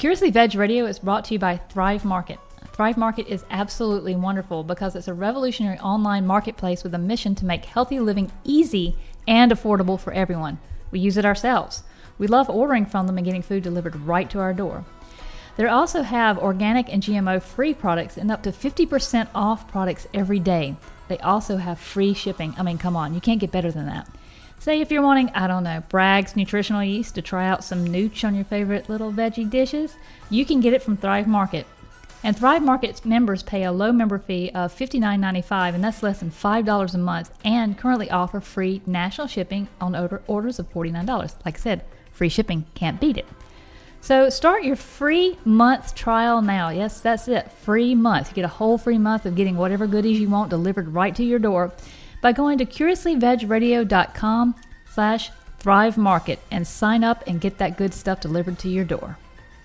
Curiously Veg Radio is brought to you by Thrive Market. Thrive Market is absolutely wonderful because it's a revolutionary online marketplace with a mission to make healthy living easy and affordable for everyone. We use it ourselves. We love ordering from them and getting food delivered right to our door. They also have organic and GMO-free products and up to 50% off products every day. They also have free shipping. I mean, come on, you can't get better than that. Say if you're wanting, I don't know, Bragg's Nutritional Yeast to try out some nooch on your favorite little veggie dishes, you can get it from Thrive Market. And Thrive Market's members pay a low member fee of $59.95, and that's less than $5 a month, and currently offer free national shipping on orders of $49. Like I said, free shipping, can't beat it. So start your free month trial now. Yes, that's it, free month. You get a whole free month of getting whatever goodies you want delivered right to your door by going to curiouslyvegradio.com/Thrive Market and sign up and get that good stuff delivered to your door.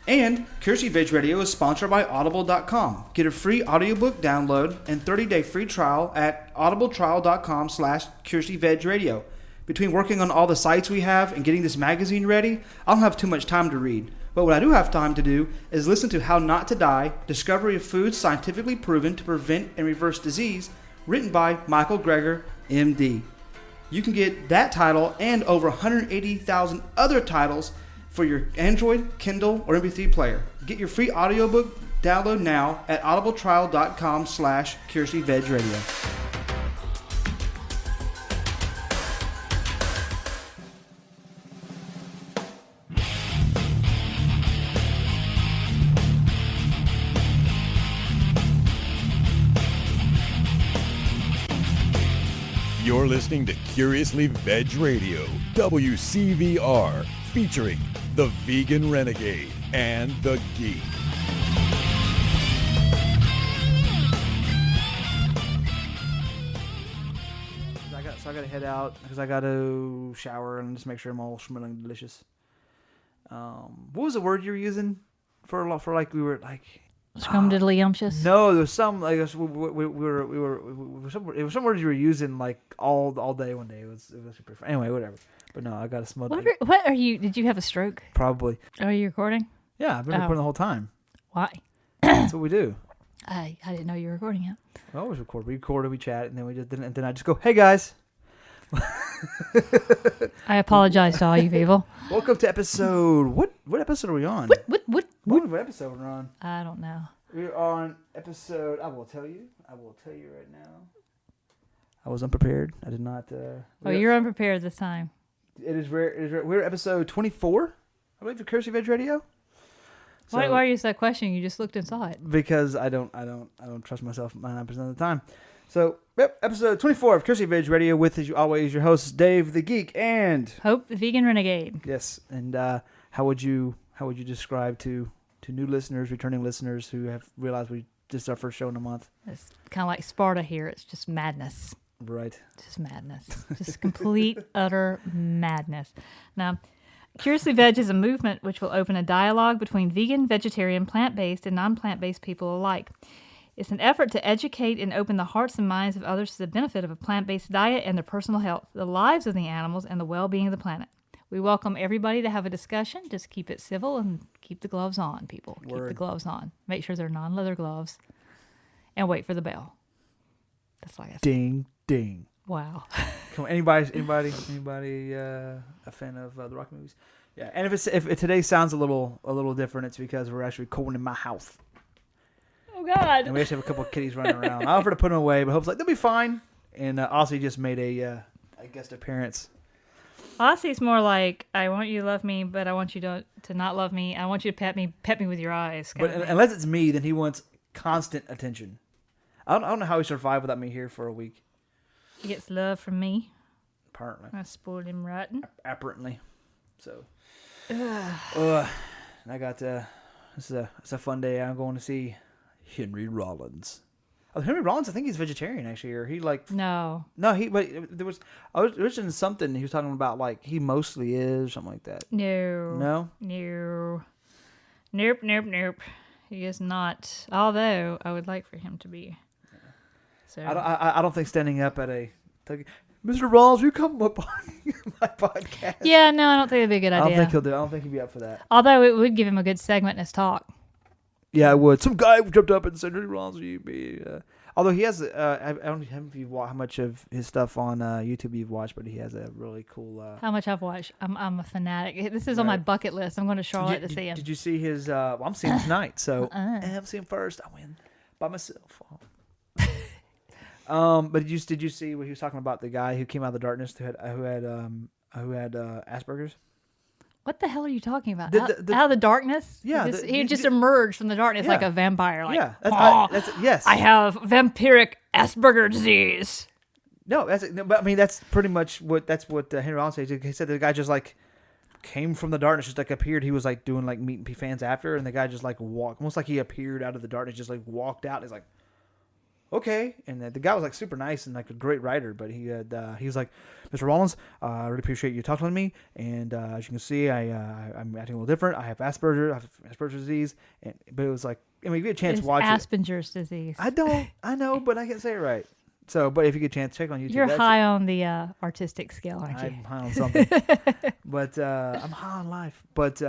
And Curiously Veg Radio is sponsored by Audible.com. Get a free audiobook download and 30-day free trial at audibletrial.com/CuriouslyVegRadio. Between working on all the sites we have and getting this magazine ready, I don't have too much time to read. But what I do have time to do is listen to How Not to Die, Discovery of Foods Scientifically Proven to Prevent and Reverse Disease, written by Michael Greger, MD. You can get that title and over 180,000 other titles for your Android, Kindle, or MP3 player. Get your free audiobook download now at audibletrial.com/CuriouslyVegRadio. You're listening to Curiously Veg Radio, WCVR, featuring the Vegan Renegade and the Geek. So I got to head out because I got to shower and just make sure I'm all smelling delicious. What was the word you were using for like we were like? Scrumdiddlyumptious? No, there was some. I guess we were it was some words you were using like all day one day. It was super fun. Anyway, whatever. But no, I got to smell. What are you? Did you have a stroke? Probably. Are you recording? Yeah, I've been recording the whole time. Why? That's what we do. I didn't know you were recording it. We always record. We record, we chat, and then then I just go, "Hey guys." I apologize to all you people. Welcome to episode. What episode are we on? What episode we're on? I don't know. We're on episode. I will tell you right now. I was unprepared. I did not. You're unprepared this time. It is rare. We're episode 24, I believe, for Curiously Veg Radio. So, why are you that question? You just looked and saw it. Because I don't trust myself 99% of the time. So, episode 24 of Curiously Veg Radio with, as always, your hosts Dave the Geek and Hope the Vegan Renegade. Yes, and how would you describe to new listeners, returning listeners who have realized this is our first show in a month? It's kind of like Sparta here. It's just madness. Right. Just madness. Just complete, utter madness. Now, Curiously Veg is a movement which will open a dialogue between vegan, vegetarian, plant-based, and non-plant-based people alike. It's an effort to educate and open the hearts and minds of others to the benefit of a plant-based diet and their personal health, the lives of the animals, and the well-being of the planet. We welcome everybody to have a discussion. Just keep it civil and keep the gloves on, people. Word. Keep the gloves on. Make sure they're non-leather gloves. And wait for the bell. That's like I said. Ding, ding. Wow. Come on, anybody a fan of the Rocky movies? Yeah, and if today sounds a little different, it's because we're actually recording in my house. Oh God! And we actually have a couple of kitties running around. I offered to put them away, but Hope's like they'll be fine. And Aussie just made a guest appearance. Aussie's more like, I want you to love me, but I want you to not love me. I want you to pet me with your eyes. But unless it's me, then he wants constant attention. I don't know how he survived without me here for a week. He gets love from me. Apparently. I spoiled him rotten. Apparently. So. I got it's a fun day. I'm going to see Henry Rollins. Oh, Henry Rollins, I think he's vegetarian actually, or he like No, but there was I was reading something he was talking about like he mostly is something like that. No. Nope. He is not. Although I would like for him to be. So I don't think standing up at a Mr. Rollins, you come up on my podcast. Yeah, no, I don't think it'd be a good idea. I don't think he'll do it. I don't think he'd be up for that. Although it would give him a good segment in his talk. Yeah, I would. Some guy jumped up and said, Mr. Rollins, you be... Although he has, I don't know if you've watched how much of his stuff on YouTube you've watched, but he has a really cool... How much I've watched. I'm a fanatic. This is on my bucket list. I'm going to Charlotte to see him. Did you see his... well, I'm seeing him tonight, so I'm seeing him first. I win by myself. But did you see what he was talking about? The guy who came out of the darkness who had Asperger's. What the hell are you talking about? Out of the darkness? Yeah, he just emerged from the darkness like a vampire. Like, yeah, yes. I have vampiric Asperger's disease. No, but I mean that's pretty much what Henry Rollins said. He said the guy just like came from the darkness, just like appeared. He was like doing like meeting fans after, and the guy just like walked, almost like he appeared out of the darkness, just like walked out. He's like, okay, and the guy was like super nice and like a great writer, but he was like, Mr. Rollins, I really appreciate you talking to me, and as you can see, I'm acting a little different. I have Asperger's disease, but it was like, I mean, if you get a chance to watch Asperger's disease. I know, but I can't say it right. So, but if you get a chance, check on YouTube. You're high on the artistic scale, aren't you? I'm high on something, but I'm high on life. But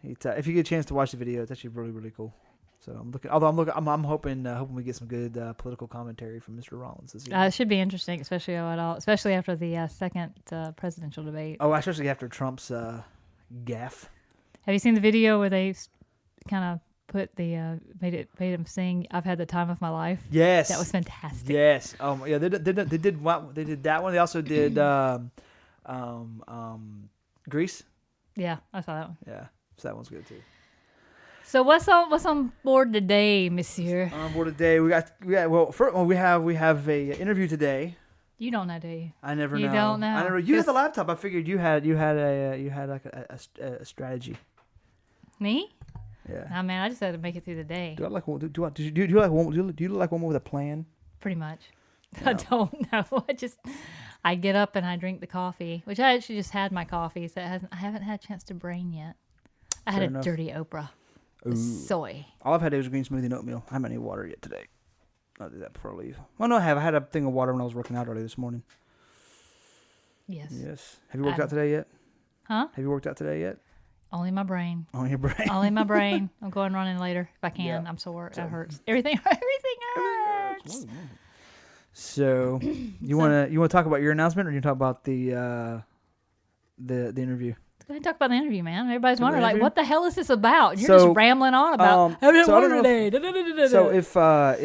if you get a chance to watch the video, it's actually really, really cool. So I'm looking. Although I'm hoping we get some good political commentary from Mr. Rollins this evening. It should be interesting, especially after the second presidential debate. Oh, especially after Trump's gaffe. Have you seen the video where they kind of put the made him sing "I've had the time of my life"? Yes, that was fantastic. Yes. Yeah. They did that one. They also did Grease. Yeah, I saw that one. Yeah, so that one's good too. So what's on board today, Monsieur? On board today, we have a interview today. You don't know, do you? I never know. You don't know. I never. You had the laptop. I figured you had like a strategy. Me? Yeah. Nah, man, I just had to make it through the day. Do you like one with a plan? Pretty much. No. I don't know. I get up and I drink the coffee, which I actually just had my coffee, so I haven't had a chance to brain yet. I had a dirty Oprah. Soy. All I've had is green smoothie and oatmeal. I haven't had any water yet today. I'll do that before I leave. Well, no, I have. I had a thing of water when I was working out early this morning. Yes. Have you worked out today yet? Huh? Have you worked out today yet? Only my brain. Only your brain. Only my brain. I'm going running later if I can. Yeah. I'm sore. It hurts. Everything hurts. So, you want to talk about your announcement, or you talk about the interview? Go ahead and talk about the interview, man. Everybody's wondering, like, what the hell is this about? You're just rambling on about today. So if I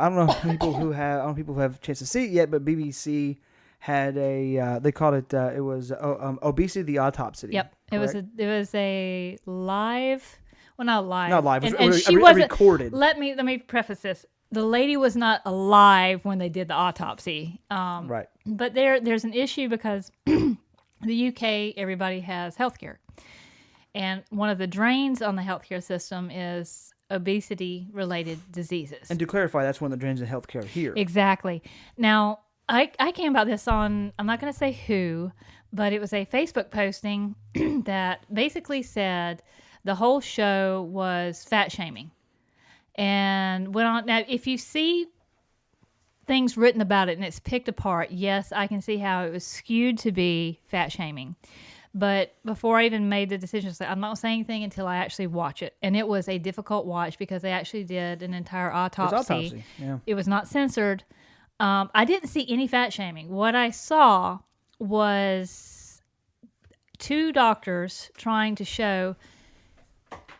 don't know people who have a chance to see it yet, but BBC had they called it it was Obesity Autopsy. Yep, correct? It was a live. Well, not live. And she wasn't recorded. Let me preface this. The lady was not alive when they did the autopsy. Right. But there's an issue because the UK, everybody has healthcare. And one of the drains on the healthcare system is obesity-related diseases. And to clarify, that's one of the drains in healthcare here. Exactly. Now, I came about this on, I'm not going to say who, but it was a Facebook posting that basically said the whole show was fat shaming. And went on. Now, if you see things written about it and it's picked apart, yes, I can see how it was skewed to be fat shaming. But before I even made the decision, I'm not saying anything until I actually watch it. And it was a difficult watch because they actually did an entire autopsy. Yeah. It was not censored. I didn't see any fat shaming. What I saw was two doctors trying to show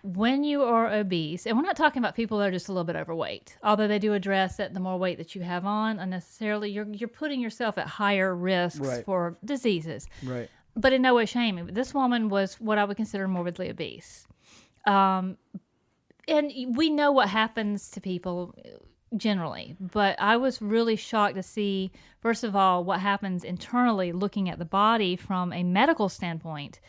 when you are obese, and we're not talking about people that are just a little bit overweight, although they do address that the more weight that you have on, unnecessarily, you're putting yourself at higher risks for diseases. Right. But in no way shaming. But this woman was what I would consider morbidly obese. And we know what happens to people generally, but I was really shocked to see, first of all, what happens internally looking at the body from a medical standpoint.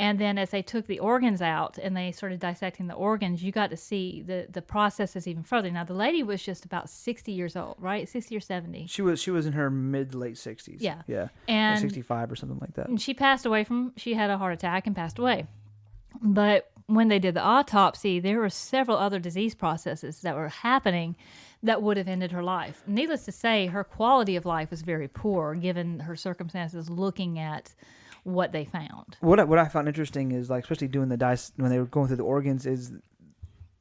And then as they took the organs out and they started dissecting the organs, you got to see the processes even further. Now, the lady was just about 60 years old, right? 60 or 70. She was in her mid to late 60s. Yeah. Yeah. And like 65 or something like that. And she passed away she had a heart attack and passed away. But when they did the autopsy, there were several other disease processes that were happening that would have ended her life. Needless to say, her quality of life was very poor given her circumstances looking at what they found. What I found interesting is, like, especially doing the dice when they were going through the organs, is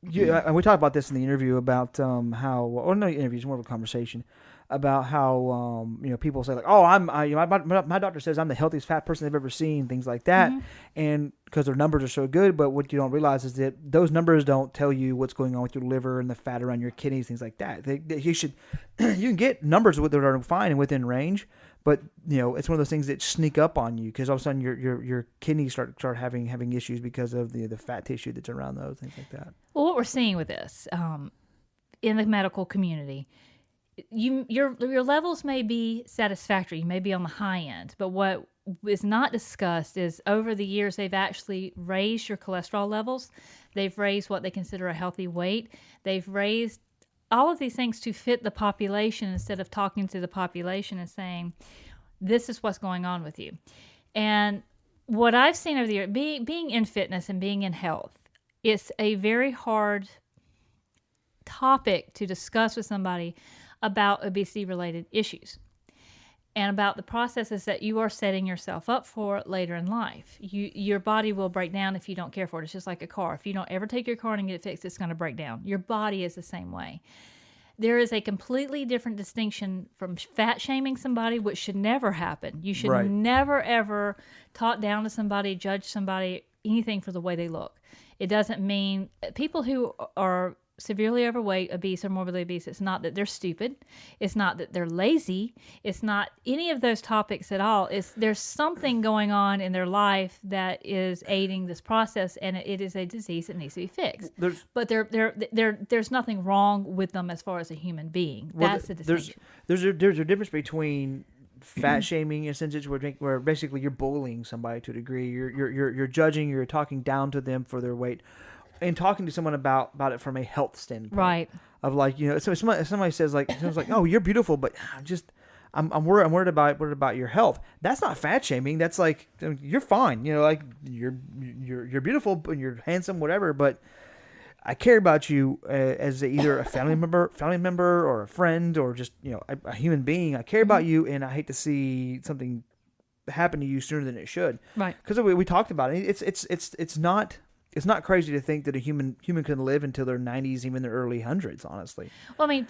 and we talked about this in the interview about how, or no interview, it's more of a conversation about how people say like, oh, my doctor says I'm the healthiest fat person they've ever seen, things like that, and because their numbers are so good. But what you don't realize is that those numbers don't tell you what's going on with your liver and the fat around your kidneys, things like that. You can get numbers that are fine and within range, but it's one of those things that sneak up on you because all of a sudden your kidneys start having issues because of the fat tissue that's around those, things like that. Well, what we're seeing with this in the medical community, your levels may be satisfactory, you may be on the high end, but what is not discussed is over the years they've actually raised your cholesterol levels, they've raised what they consider a healthy weight, they've raised all of these things to fit the population instead of talking to the population and saying, this is what's going on with you. And what I've seen over the years, being in fitness and being in health, it's a very hard topic to discuss with somebody about obesity-related issues and about the processes that you are setting yourself up for later in life. Your body will break down if you don't care for it. It's just like a car. If you don't ever take your car and get it fixed, it's going to break down. Your body is the same way. There is a completely different distinction from fat shaming somebody, which should never happen. You should never, ever talk down to somebody, judge somebody, anything for the way they look. It doesn't mean people who are severely overweight, obese, or morbidly obese, it's not that they're stupid. It's not that they're lazy. It's not any of those topics at all. There's something going on in their life that is aiding this process, and it is a disease that needs to be fixed. But there's nothing wrong with them as far as a human being. That's the distinction. There's a difference between fat shaming in a sense where basically you're bullying somebody to a degree. You're judging. You're talking down to them for their weight. And talking to someone about it from a health standpoint, right? Of like, so somebody says like, oh, you're beautiful, but I'm worried about your health. That's not fat shaming. That's like, you're fine. Like you're beautiful and you're handsome, whatever. But I care about you as either a family member or a friend or just a human being. I care about you, and I hate to see something happen to you sooner than it should. Right? Because we talked about it. It's not crazy to think that a human can live until their 90s, even their early hundreds, honestly. Well, I mean,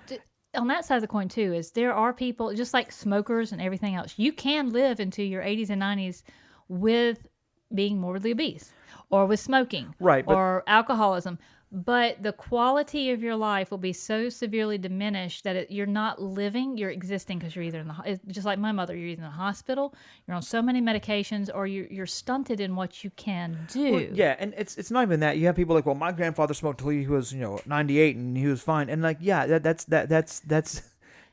on that side of the coin, too, is there are people, just like smokers and everything else, you can live into your 80s and 90s with being morbidly obese or with smoking or alcoholism. But the quality of your life will be so severely diminished that you're not living, you're existing, because you're either just like my mother, you're either in the hospital, you're on so many medications, or you're stunted in what you can do. Well, yeah, and it's not even that. You have people like, well, my grandfather smoked till he was 98 and he was fine, and like, yeah, that's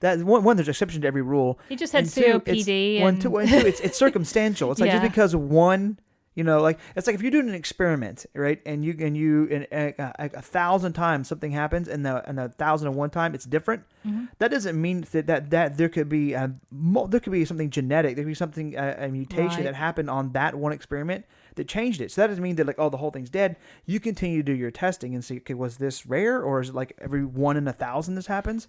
one. There's exception to every rule. He just had COPD. Two, it's circumstantial. It's like just because one. Like it's like if you're doing an experiment, right? And you 1,000 times something happens, and the 1,001 time it's different. Mm-hmm. That doesn't mean that there could be something genetic. There could be something a mutation that happened on that one experiment that changed it. So that doesn't mean that like, oh, the whole thing's dead. You continue to do your testing and see, okay, was this rare, or is it like every 1 in 1,000 this happens?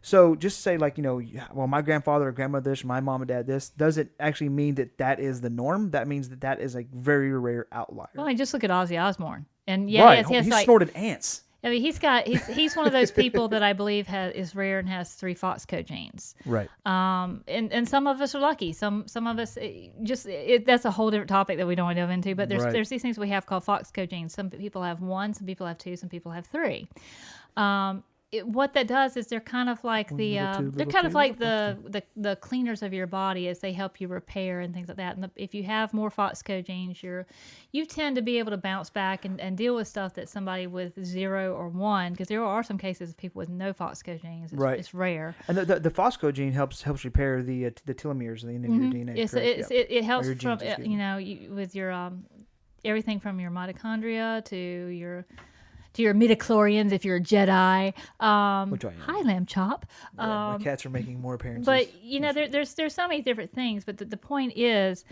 So just say like, well, my grandfather or grandmother this, my mom and dad this, doesn't actually mean that is the norm. That means that is a very rare outlier. Well, I mean, just look at Ozzy Osbourne. And yeah, he snorted ants. I mean, he's one of those people that I believe is rare and has 3 Foxco genes. Right. And some of us are lucky. Some of us that's a whole different topic that we don't want to delve into. But there's these things we have called Foxco genes. Some people have 1, some people have 2, some people have 3. What that does is they're kind of like the cleaners of your body, as they help you repair and things like that. And if you have more Foxco genes, you tend to be able to bounce back and deal with stuff that somebody with 0 or 1, because there are some cases of people with no Foxco genes. It's rare. And the Foxco gene helps repair the telomeres at the end of your DNA. Yes, it helps from with your everything from your mitochondria to your midichlorians if you're a Jedi. Which I am. Hi, Lamb Chop. My cats are making more appearances. But, there's so many different things. But the point is,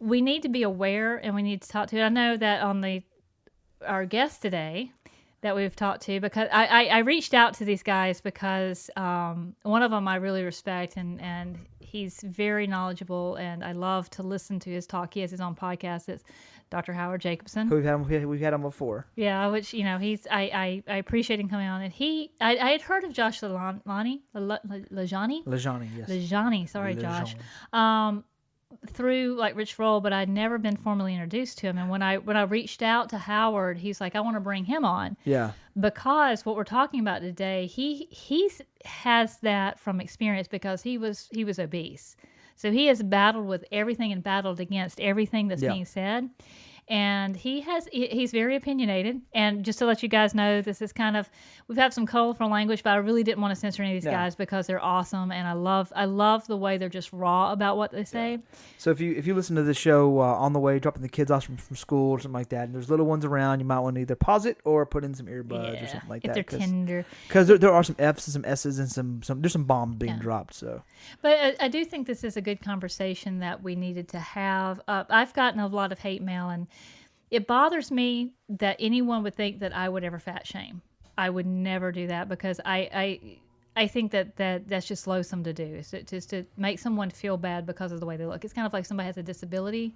we need to be aware and we need to talk to it. I know that on our guest today, that we've talked to, because I reached out to these guys because one of them I really respect, and he's very knowledgeable, and I love to listen to his talk. He has his own podcast. It's Dr. Howard Jacobson. We've had him before. Yeah, which, I appreciate him coming on. And I had heard of Josh LaJaunie. LaJaunie, yes. LaJaunie, sorry, Josh. Through like Rich Roll, but I'd never been formally introduced to him. And when I reached out to Howard, he's like, I want to bring him on. Yeah. Because what we're talking about today, he has that from experience, because he was obese. So he has battled with everything and battled against everything that's being said. And he's very opinionated. And just to let you guys know, this is we've had some colorful language, but I really didn't want to censor any of these guys because they're awesome. And I love the way they're just raw about what they say. So if you listen to the show on the way, dropping the kids off from school or something like that, and there's little ones around, you might want to either pause it or put in some earbuds or something like that. If they're tender. Because there are some F's and some S's and there's some bombs being dropped. So, but I do think this is a good conversation that we needed to have. I've gotten a lot of hate mail, and it bothers me that anyone would think that I would ever fat shame. I would never do that, because I think that's just loathsome to do. Is just to make someone feel bad because of the way they look. It's kind of like somebody has a disability.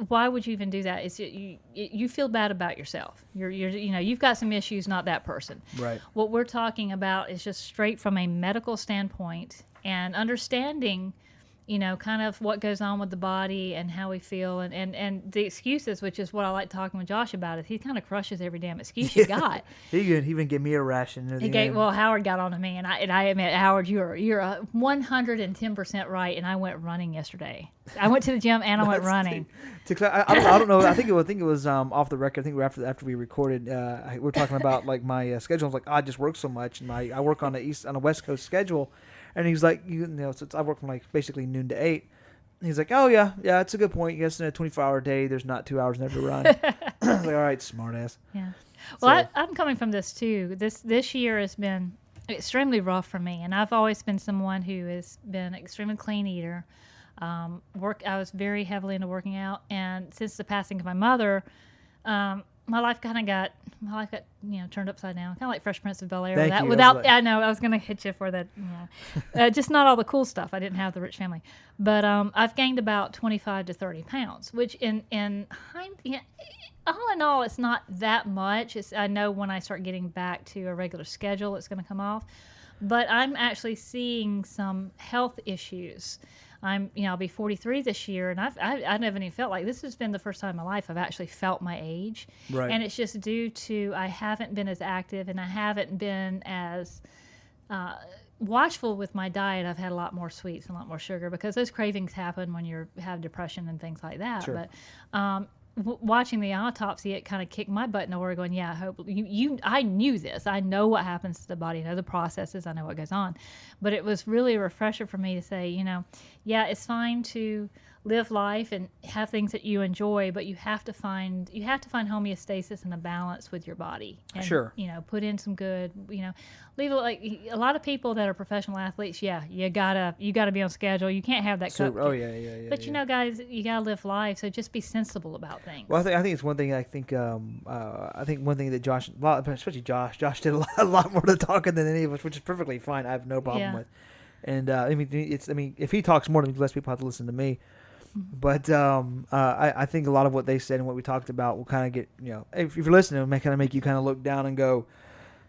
Why would you even do that? It's you feel bad about yourself. You've got some issues, not that person. Right. What we're talking about is just straight from a medical standpoint and understanding, kind of what goes on with the body and how we feel, and the excuses, which is what I like talking with Josh about. Is he kind of crushes every damn excuse you got. He even gave me a ration. Howard got on to me, and I admit, Howard, you're 110% right. And I went running yesterday. I went to the gym and I went running. I don't know. I think it was off the record. I think after we recorded, we were talking about like my schedule. I was like, I just work so much, and I work on a West Coast schedule. And he's like, since I work from like basically noon to 8. He's like, oh yeah, it's a good point. Yes, in a 24-hour day, there's not 2 hours never to run. I was like, all right, smart ass. Yeah. Well, I'm coming from this too. This year has been extremely rough for me, and I've always been someone who has been an extremely clean eater. I was very heavily into working out, and since the passing of my mother, my life got turned upside down, kind of like Fresh Prince of Bel-Air. I know I was going to hit you for that. Just not all the cool stuff. I didn't have the rich family, but I've gained about 25 to 30 pounds, which all in all, it's not that much. I know when I start getting back to a regular schedule, it's going to come off, but I'm actually seeing some health issues. I'll be 43 this year, and I never even felt like this has been the first time in my life I've actually felt my age. Right. And it's just due to I haven't been as active, and I haven't been as watchful with my diet. I've had a lot more sweets and a lot more sugar, because those cravings happen when you have depression and things like that. Sure. But watching the autopsy, it kind of kicked my butt nowhere, going, yeah, I hope I knew this. I know what happens to the body. I know the processes. I know what goes on. But it was really a refresher for me to say, yeah, it's fine to live life and have things that you enjoy, but you have to find homeostasis and a balance with your body. And, sure. Put in some good, leave it like a lot of people that are professional athletes. Yeah, you gotta be on schedule. You can't have that. Oh yeah. But guys, you gotta live life. So just be sensible about things. Well, I think it's one thing. I think one thing that Josh, especially Josh did a lot more of the talking than any of us, which is perfectly fine. I have no problem with. And if he talks more, then less people have to listen to me. But I think a lot of what they said and what we talked about will kind of get, if you're listening, it may kind of make you kind of look down and go,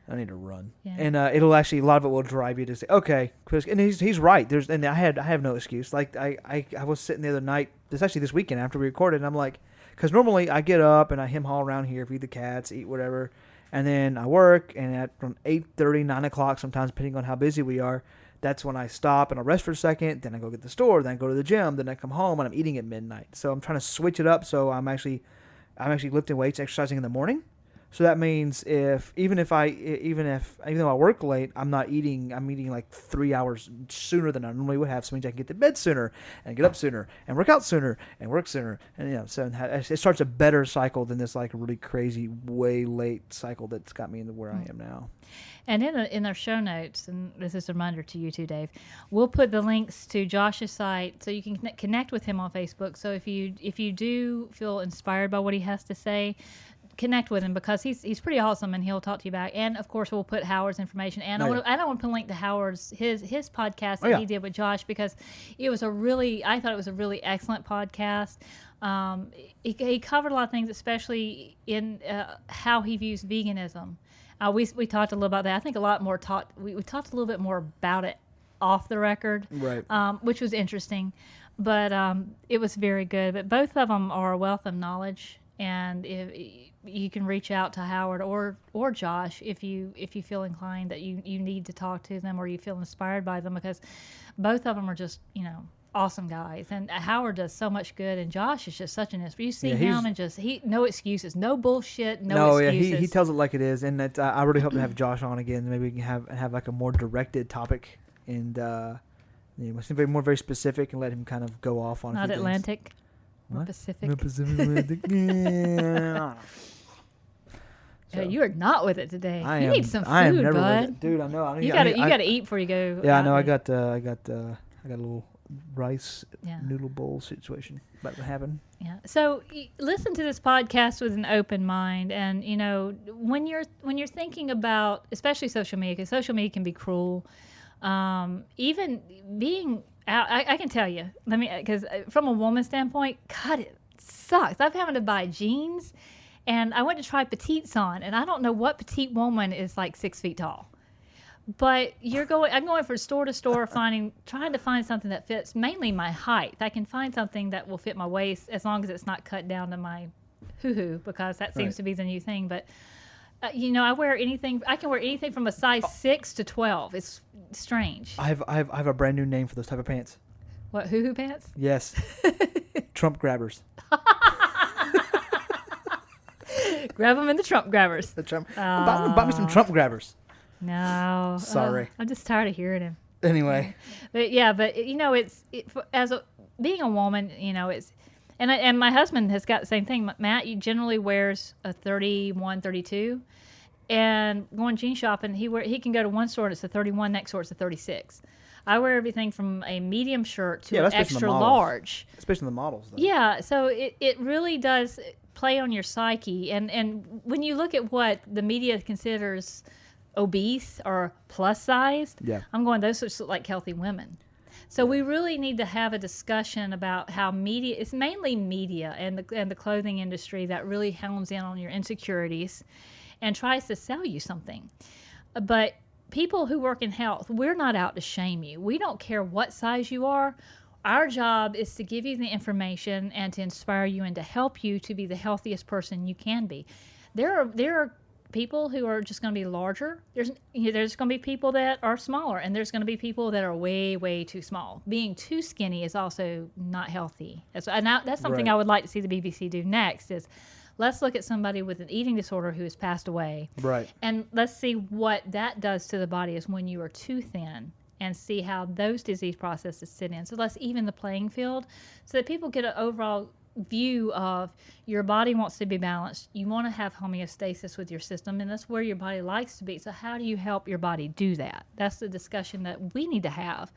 I need to run. Yeah. And it'll actually, a lot of it will drive you to say, okay, Chris, and he's right. I have no excuse. Like I was sitting the other night, this weekend after we recorded, and I'm like, because normally I get up and I haul around here, feed the cats, eat whatever, and then I work, and from 8:30, 9 o'clock, sometimes depending on how busy we are, that's when I stop and I rest for a second. Then I go get the store. Then I go to the gym. Then I come home and I'm eating at midnight. So I'm trying to switch it up. So I'm actually lifting weights, exercising in the morning. So that means even though I work late, I'm not eating. I'm eating like 3 hours sooner than I normally would have. So it means I can get to bed sooner and get up sooner and work out sooner and work sooner. And so it starts a better cycle than this like really crazy way late cycle that's got me into where I am now. And in our show notes, and this is a reminder to you too, Dave, we'll put the links to Josh's site so you can connect with him on Facebook. So if you do feel inspired by what he has to say, connect with him because he's pretty awesome and he'll talk to you back. And of course, we'll put Howard's information. And I want to put a link to Howard's his podcast that he did with Josh because I thought it was a really excellent podcast. He covered a lot of things, especially in how he views veganism. We talked a little about that. I think we talked a little bit more about it off the record, right? Which was interesting, but it was very good. But both of them are a wealth of knowledge, and if you can reach out to Howard or Josh if you feel inclined that you need to talk to them or you feel inspired by them, because both of them are just awesome guys, and Howard does so much good, and Josh is just such an inspiration. You see him and no excuses, no bullshit, no excuses. He tells it like it is, and I really hope to have Josh on again. Maybe we can have like a more directed topic, and more very specific, and let him kind of go off on. Not Atlantic, what? Pacific. No, Pacific Atlantic. Yeah. So, you are not with it today. I you am, need some food, I am never bud. with it. Dude. I know. You gotta eat before you go. Yeah, I know. I got a little rice noodle bowl situation about to happen. Yeah. So listen to this podcast with an open mind, and when you're thinking about, especially social media, because social media can be cruel. Even being out, I can tell you. Because from a woman's standpoint, God, it sucks. I've having to buy jeans, and I went to try petites on, and I don't know what petite woman is like 6 feet tall. But I'm going from store to store, trying to find something that fits mainly my height. I can find something that will fit my waist as long as it's not cut down to my hoo-hoo, because that seems to be the new thing. But, I wear anything. I can wear anything from a size 6 to 12. It's strange. I have a brand new name for those type of pants. What, hoo-hoo pants? Yes. Trump grabbers. Grab them in the Trump grabbers. The Trump. Buy me some Trump grabbers. No. Sorry. I'm just tired of hearing him. Anyway. But being a woman, it's, and my husband has got the same thing. Matt, he generally wears a 31, 32, and going jean shopping, he can go to one store and it's a 31, next store it's a 36. I wear everything from a medium shirt to an extra large. Especially the models, though. Yeah, so it really does play on your psyche, and when you look at what the media considers obese or plus sized, I'm going, those look like healthy women. So we really need to have a discussion about how media, it's mainly media and the clothing industry that really hones in on your insecurities and tries to sell you something. But people who work in health, we're not out to shame you. We don't care what size you are. Our job is to give you the information and to inspire you and to help you to be the healthiest person you can be. There are people who are just going to be larger. There's going to be people that are smaller, and there's going to be people that are way, way too small. Being too skinny is also not healthy. That's something I would like to see the BBC do next is let's look at somebody with an eating disorder who has passed away. Right. And let's see what that does to the body is when you are too thin, and see how those disease processes sit in. So let's even the playing field so that people get an overall view of your body wants to be balanced. You want to have homeostasis with your system, and that's where your body likes to be. So how do you help your body do that? That's the discussion that we need to have.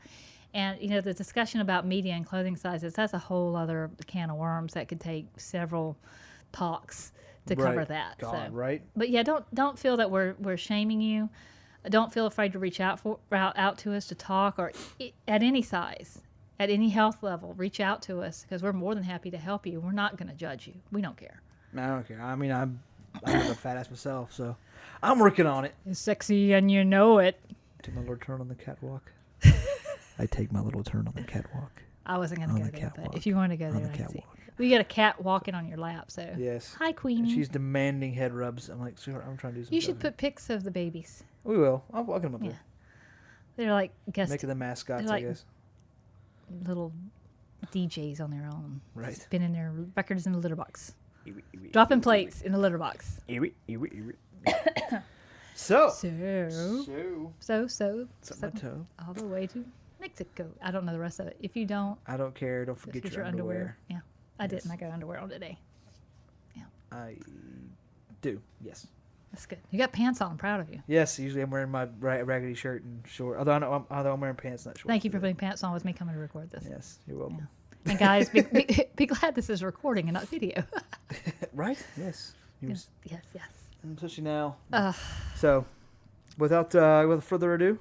And, the discussion about media and clothing sizes, that's a whole other can of worms that could take several talks to cover that. Right. But yeah, don't feel that we're shaming you. Don't feel afraid to reach out to us to talk, or at any size. At any health level, reach out to us because we're more than happy to help you. We're not going to judge you. We don't care. I don't care. I mean, I'm a fat ass myself, so I'm working on it. It's sexy and you know it. Take my little turn on the catwalk. I take my little turn on the catwalk. I wasn't going to go there, but if you want to go there, I can see. We got a cat walking on your lap, so. Yes. Hi, Queenie. She's demanding head rubs. I'm like, sweetheart, I'm trying to do something. You should put pics of the babies. We will. I'll get them up there. They're like making the mascots, I guess. Little DJs on their own. Right. Spinning their records in the litter box. Dropping plates in the litter box. So. My toe. All the way to Mexico. I don't know the rest of it. If you don't. I don't care. Don't forget your underwear. Yeah. I didn't. I got underwear on today. Yeah. I do. Yes. That's good. You got pants on. I'm proud of you. Yes. Usually I'm wearing my raggedy shirt and short. Although I'm wearing pants, not shorts. Thank you for putting pants on with me coming to record this. Yes. You're welcome. Yeah. And guys, be glad this is recording and not video. Right? Yes. Yes. And especially now. Ugh. So, without further ado.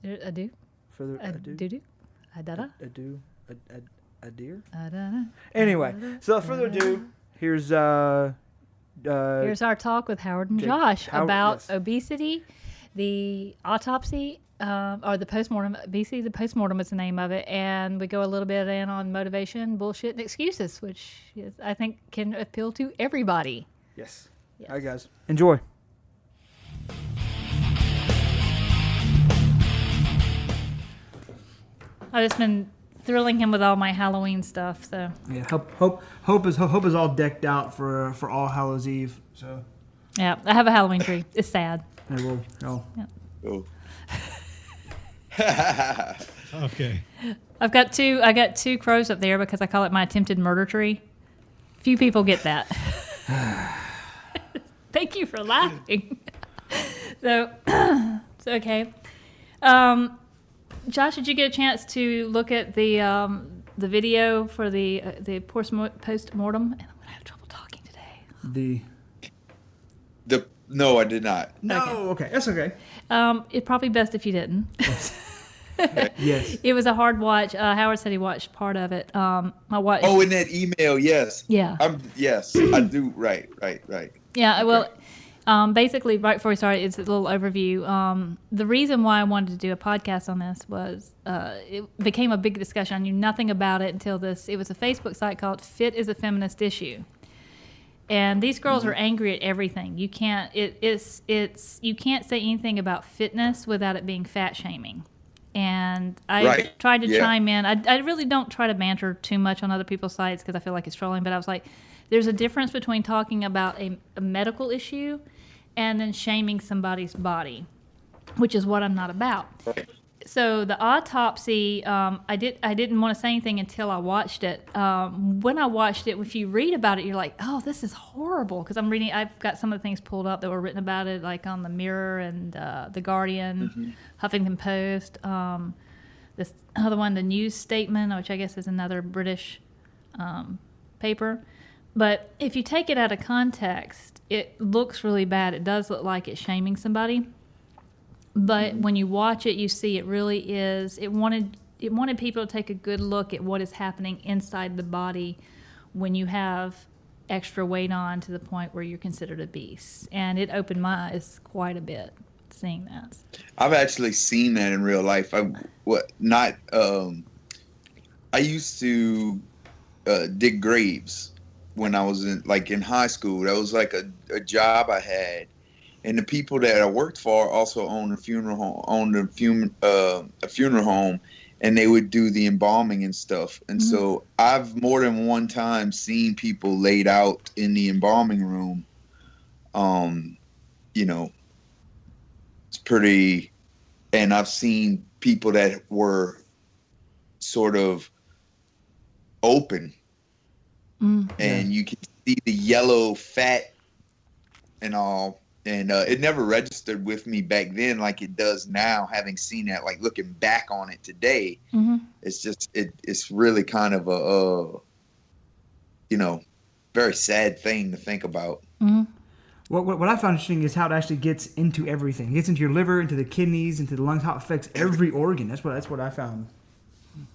Ado. Further ado. Do. Adada. Ado. A deer. Adada. Anyway, so without further ado, here's our talk with Howard and Josh about obesity, the autopsy, or the post mortem. Obesity, the post mortem is the name of it, and we go a little bit in on motivation, bullshit, and excuses, which I think can appeal to everybody. Yes. All right, guys, enjoy. I've just been thrilling him with all my Halloween stuff. So yeah, hope is all decked out for All Hallows Eve. So yeah, I have a Halloween tree. It's sad. Yeah. Oh. Okay. I got two crows up there because I call it my attempted murder tree. Few people get that. Thank you for laughing. So okay. Josh, did you get a chance to look at the video for the post mortem? And I'm gonna have trouble talking today. No, I did not. No, okay. That's okay. It's probably best if you didn't. Yes. It was a hard watch. Howard said he watched part of it. I watched. Oh, in that email, yes. Yeah. Yes, I do. Right. Yeah. Well, basically, right before we started, it's a little overview. The reason why I wanted to do a podcast on this was it became a big discussion. I knew nothing about it until this. It was a Facebook site called "Fit is a Feminist Issue." And these girls are angry at everything. You can't. You can't say anything about fitness without it being fat shaming. And I tried to chime in. I really don't try to banter too much on other people's sites because I feel like it's trolling. But I was like, there's a difference between talking about a medical issue and then shaming somebody's body, which is what I'm not about. Right. So the autopsy, I didn't want to say anything until I watched it. When I watched it, if you read about it, you're like, oh, this is horrible. Because I've got some of the things pulled up that were written about it, like on the Mirror and the Guardian, Huffington Post. This other one, the News Statement, which I guess is another British paper. But if you take it out of context, it looks really bad. It does look like it's shaming somebody. But when you watch it, you see it really is. It wanted people to take a good look at what is happening inside the body when you have extra weight on to the point where you're considered obese. And it opened my eyes quite a bit seeing that. I've actually seen that in real life. I used to dig graves when I was in high school. That was like a job I had. And the people that I worked for also owned a funeral home, and they would do the embalming and stuff. And so I've more than one time seen people laid out in the embalming room. It's pretty, and I've seen people that were sort of open, and you can see the yellow fat and all. And it never registered with me back then like it does now, having seen that, like looking back on it today. It's just, it's really kind of a very sad thing to think about. What I found interesting is how it actually gets into everything. It gets into your liver, into the kidneys, into the lungs, how it affects every organ. That's what I found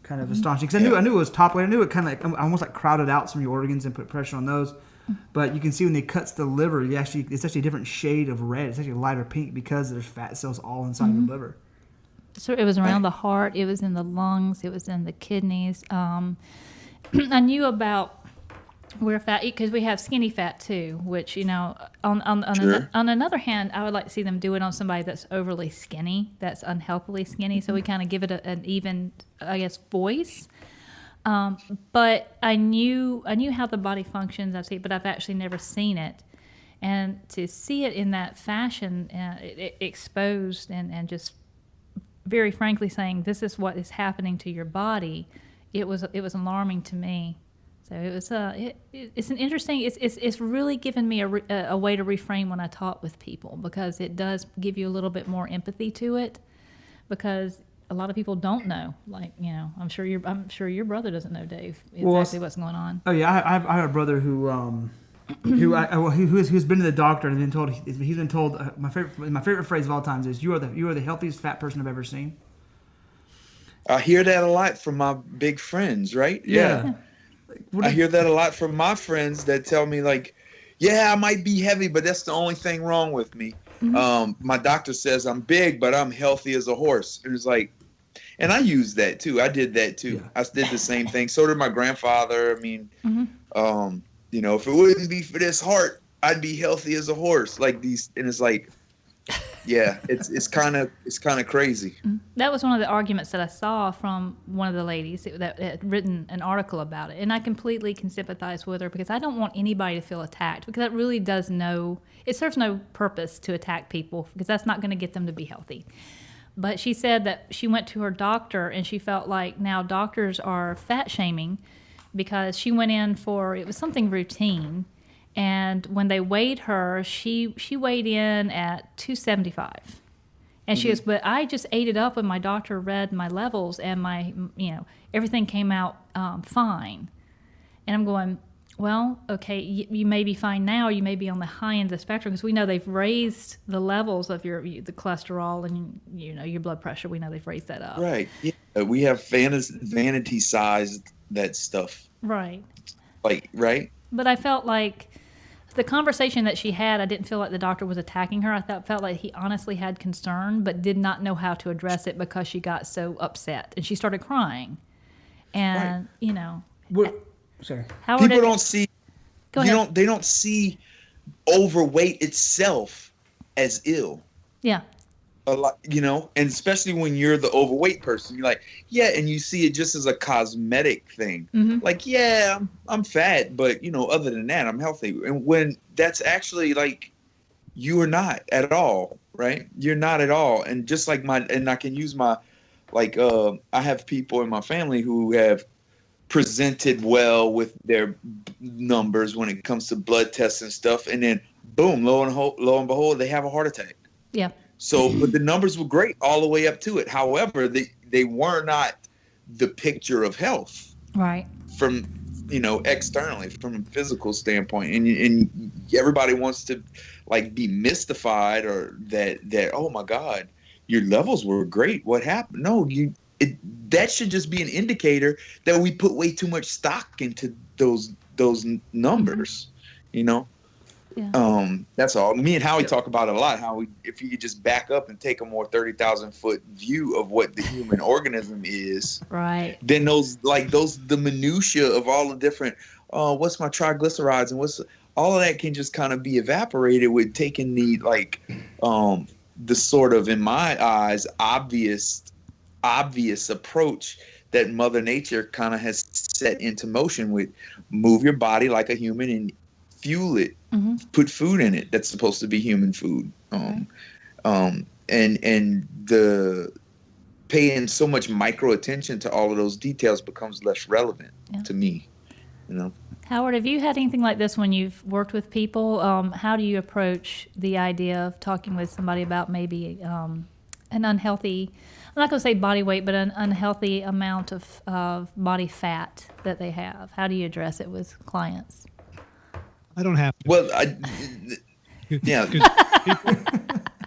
kind of astonishing. Because I knew it was top layer. I knew it kind of like almost like crowded out some of your organs and put pressure on those. But you can see when they cuts the liver, it's actually a different shade of red. It's actually a lighter pink because there's fat cells all inside the liver. So it was around the heart. It was in the lungs. It was in the kidneys. I knew about where fat, because we have skinny fat too, which, on another hand, I would like to see them do it on somebody that's overly skinny, that's unhealthily skinny. So we kind of give it an even, I guess, voice. But I knew how the body functions. I've seen it, but I've actually never seen it. And to see it in that fashion, exposed and just very frankly saying this is what is happening to your body, it was alarming to me. So it was it's an interesting. It's really given me a way to reframe when I talk with people, because it does give you a little bit more empathy to it, because a lot of people don't know. Like, I'm sure your brother doesn't know, Dave, exactly what's going on. Oh yeah, I have a brother who who's been to the doctor and been told he's been told my favorite phrase of all times is you are the healthiest fat person I've ever seen. I hear that a lot from my big friends, right? Yeah. I hear that a lot from my friends that tell me like, yeah, I might be heavy, but that's the only thing wrong with me. My doctor says I'm big, but I'm healthy as a horse. It was like, and I used that too. I did that too. Yeah. I did the same thing. So did my grandfather. I mean, you know, if it wouldn't be for this heart, I'd be healthy as a horse. Like these, and it's like, yeah, it's kind of crazy. That was one of the arguments that I saw from one of the ladies that had written an article about it, and I completely can sympathize with her because I don't want anybody to feel attacked because that really it serves no purpose to attack people because that's not going to get them to be healthy. But she said that she went to her doctor and she felt like now doctors are fat shaming because she went in it was something routine. And when they weighed her, she weighed in at 275. And she goes, but I just ate it up when my doctor read my levels and everything came out fine. And I'm going, well, okay, you may be fine now. You may be on the high end of the spectrum because we know they've raised the levels of the cholesterol and, your blood pressure. We know they've raised that up. Right. Yeah. We have vanity sized that stuff. Right. Like, right. But I felt like the conversation that she had, I didn't feel like the doctor was attacking her. I felt like he honestly had concern, but did not know how to address it because she got so upset and she started crying. And Sorry. People don't see. Go ahead. They don't see overweight itself as ill. Yeah. A lot, and especially when you're the overweight person, you're like, yeah, and you see it just as a cosmetic thing. Like, yeah, I'm fat, but other than that, I'm healthy. And when that's actually like, you are not at all, right? You're not at all. And just like and I can use I have people in my family who have presented well with their numbers when it comes to blood tests and stuff, and then boom, lo and behold, they have a heart attack. Yeah. So, but the numbers were great all the way up to it. However, they were not the picture of health, right? From externally, from a physical standpoint, and everybody wants to like be mystified or that oh my God, your levels were great. What happened? No, that should just be an indicator that we put way too much stock into those numbers, Yeah. That's all. Me and Howie talk about it a lot. How if you could just back up and take a more 30,000 foot view of what the human organism is, right? Then the minutia of all the different, what's my triglycerides and all of that can just kind of be evaporated with taking the sort of, in my eyes, obvious approach that Mother Nature kind of has set into motion with move your body like a human and fuel it, put food in it that's supposed to be human food, and the paying so much micro attention to all of those details becomes less relevant to me. Howard, have you had anything like this when you've worked with people? How do you approach the idea of talking with somebody about maybe an unhealthy, I'm not going to say body weight, but an unhealthy amount of body fat that they have? How do you address it with clients? I don't have to. Well, yeah. People,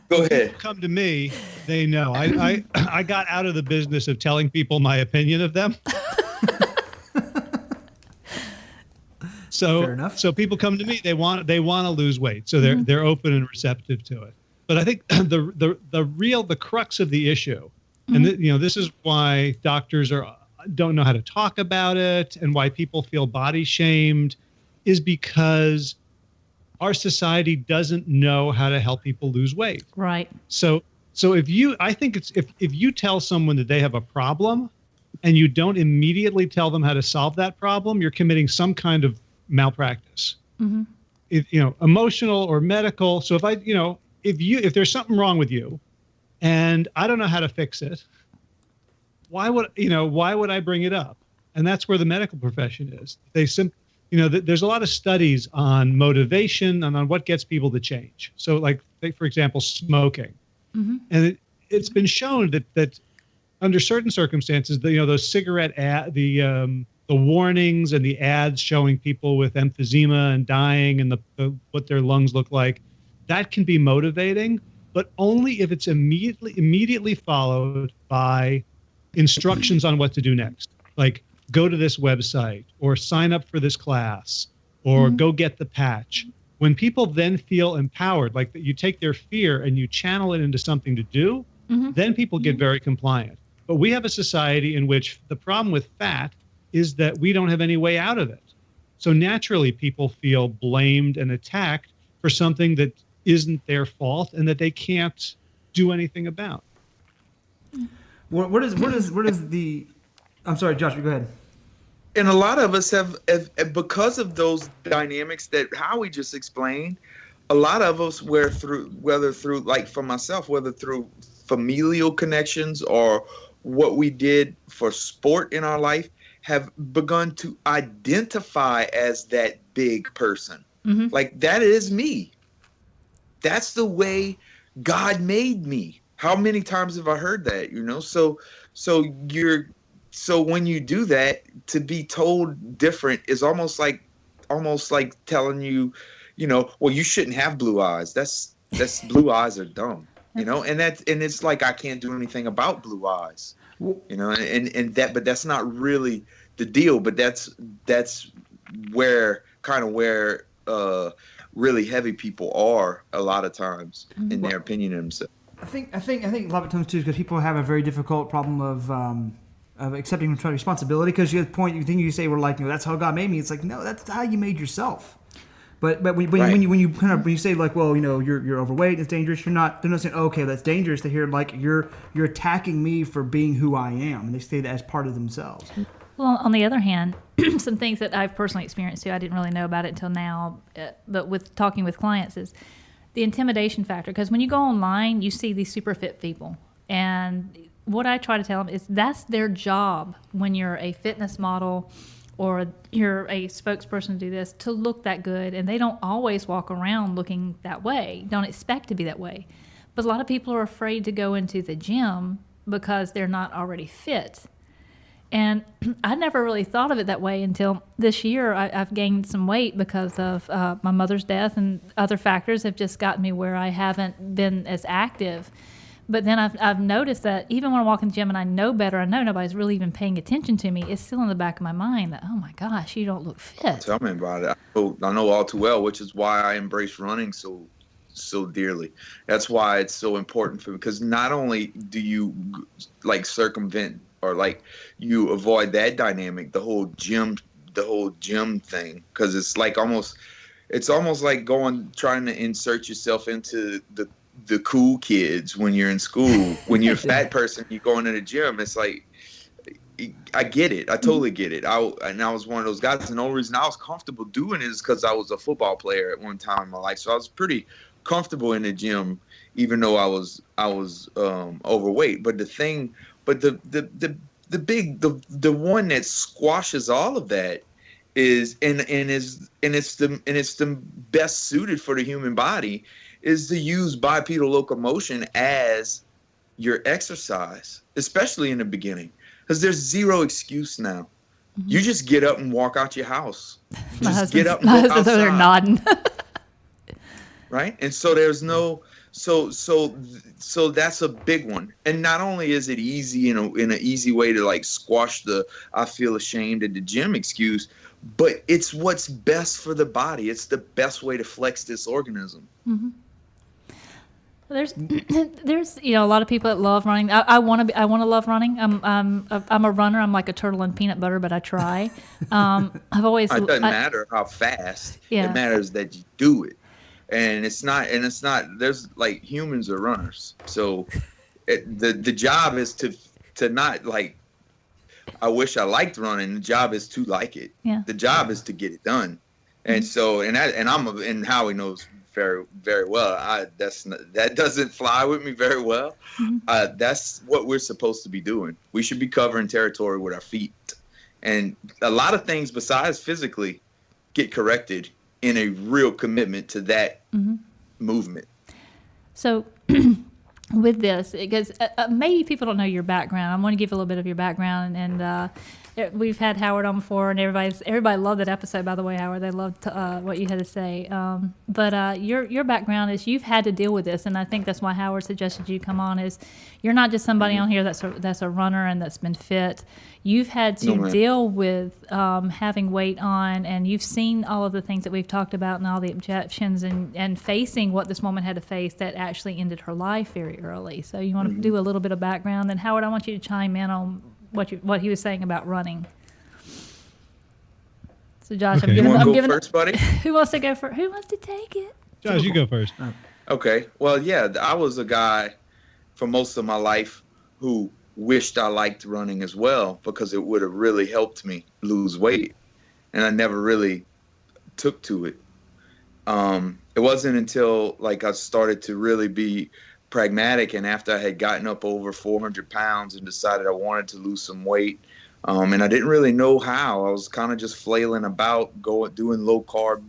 go ahead. Come to me, they know. I got out of the business of telling people my opinion of them. Fair enough. So people come to me. They want to lose weight, so they're open and receptive to it. But I think the crux of the issue, and this is why doctors don't know how to talk about it, and why people feel body shamed, is because our society doesn't know how to help people lose weight. Right. So if you tell someone that they have a problem and you don't immediately tell them how to solve that problem, you're committing some kind of malpractice. Emotional or medical. So if there's something wrong with you and I don't know how to fix it, why would I bring it up? And that's where the medical profession is. There's a lot of studies on motivation and on what gets people to change. So take, for example, smoking. And it's been shown that under certain circumstances, those cigarette the warnings and the ads showing people with emphysema and dying and what their lungs look like, that can be motivating, but only if it's immediately followed by instructions on what to do next. Like, go to this website or sign up for this class or go get the patch. When people then feel empowered, like that you take their fear and you channel it into something to do, then people get very compliant. But we have a society in which the problem with fat is that we don't have any way out of it. So naturally, people feel blamed and attacked for something that isn't their fault and that they can't do anything about. Where does the? I'm sorry, Josh. Go ahead. And a lot of us have, because of those dynamics that Howie just explained, a lot of us, whether through like for myself, whether through familial connections or what we did for sport in our life, have begun to identify as that big person. Like, that is me. That's the way God made me. How many times have I heard that? So when you do that, to be told different is almost like telling you, well, you shouldn't have blue eyes. That's blue eyes are dumb, and it's like, I can't do anything about blue eyes, but that's not really the deal. But that's where really heavy people are a lot of times in their opinion of themselves. I think a lot of times too, because people have a very difficult problem of accepting responsibility. Because you point, you say, we're like, that's how God made me. It's like, no, that's how you made yourself. But when you say, like, well, you're overweight, it's dangerous. They're not saying, okay, that's dangerous. They hear, like, you're attacking me for being who I am, and they say that as part of themselves. Well, on the other hand, some things that I've personally experienced too, I didn't really know about it until now, but with talking with clients, is the intimidation factor. Because when you go online, you see these super fit people, and what I try to tell them is that's their job when you're a fitness model or you're a spokesperson to do this, to look that good. And they don't always walk around looking that way, don't expect to be that way. But a lot of people are afraid to go into the gym because they're not already fit. And I never really thought of it that way until this year. I've gained some weight because of my mother's death, and other factors have just gotten me where I haven't been as active. But then I've noticed that even when I walk in the gym and I know better, I know nobody's really even paying attention to me, it's still in the back of my mind that, oh my gosh, you don't look fit. Tell me about it. I know all too well, which is why I embrace running so dearly. That's why it's so important for me, because not only do you like circumvent or like you avoid that dynamic, the whole gym thing, because it's almost like trying to insert yourself into the cool kids when you're in school. When you're a fat person, you go into the gym, it's like, I get it. I totally get it. I was one of those guys, and the only reason I was comfortable doing it is because I was a football player at one time in my life. So I was pretty comfortable in the gym, even though I was overweight. But the one that squashes all of that is it's the best suited for the human body, is to use bipedal locomotion as your exercise, especially in the beginning, because there's zero excuse now. Mm-hmm. You just get up and walk out your house. My husband's over there nodding. Right? And so there's no so that's a big one. And not only is it easy in an easy way to like squash the I feel ashamed at the gym excuse, but it's what's best for the body. It's the best way to flex this organism. Mm-hmm. There's a lot of people that love running. I want to love running. I'm a runner. I'm like a turtle in peanut butter, but I try. It doesn't matter how fast. Yeah. It matters that you do it. And it's not, there's like, humans are runners. So the job is to not like, I wish I liked running. The job is to like it. Yeah. The job is to get it done. And so, and Howie knows very, very well. That doesn't fly with me very well. Mm-hmm. That's what we're supposed to be doing. We should be covering territory with our feet. And a lot of things besides physically get corrected in a real commitment to that mm-hmm. movement. So with this, because maybe people don't know your background. I want to give a little bit of your background. And we've had Howard on before, and everybody loved that episode. By the way, Howard, they loved what you had to say. But your background is you've had to deal with this, and I think that's why Howard suggested you come on. Is you're not just somebody on here that's a runner and that's been fit. You've had to deal with having weight on, and you've seen all of the things that we've talked about and all the objections and facing what this woman had to face that actually ended her life very early. So you want to do a little bit of background. And Howard, I want you to chime in on what he was saying about running. So Josh, okay. I'm giving first, buddy. Who wants to go first? Who wants to take it? Josh, you go first. Okay. Well, yeah, I was a guy for most of my life who wished I liked running as well, because it would have really helped me lose weight, and I never really took to it. It wasn't until like I started to really be pragmatic, and after I had gotten up over 400 pounds and decided I wanted to lose some weight, and I didn't really know how. I was kind of just flailing about, doing low carb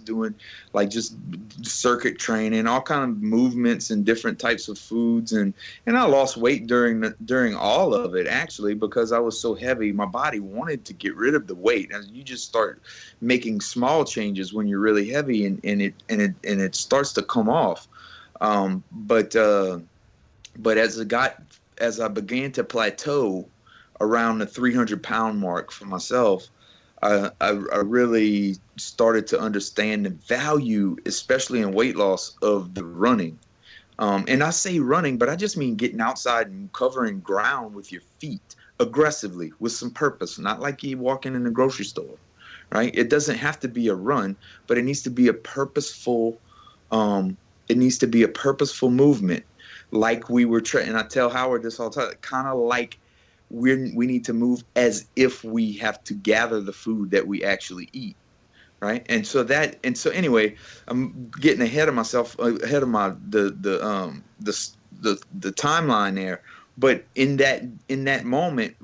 doing like just circuit training, all kind of movements and different types of foods, and I lost weight during all of it, actually, because I was so heavy. My body wanted to get rid of the weight, and you just start making small changes when you're really heavy, and it starts to come off. But as I began to plateau around the 300-pound mark for myself, I really started to understand the value, especially in weight loss, of the running. And I say running, but I just mean getting outside and covering ground with your feet aggressively with some purpose, not like you walking in the grocery store, right? It doesn't have to be a run, but it needs to be a purposeful movement. Like we were and I tell Howard this all the time, kind of like we need to move as if we have to gather the food that we actually eat, right? And so anyway, I'm getting ahead of myself, ahead of the timeline there. But in that moment,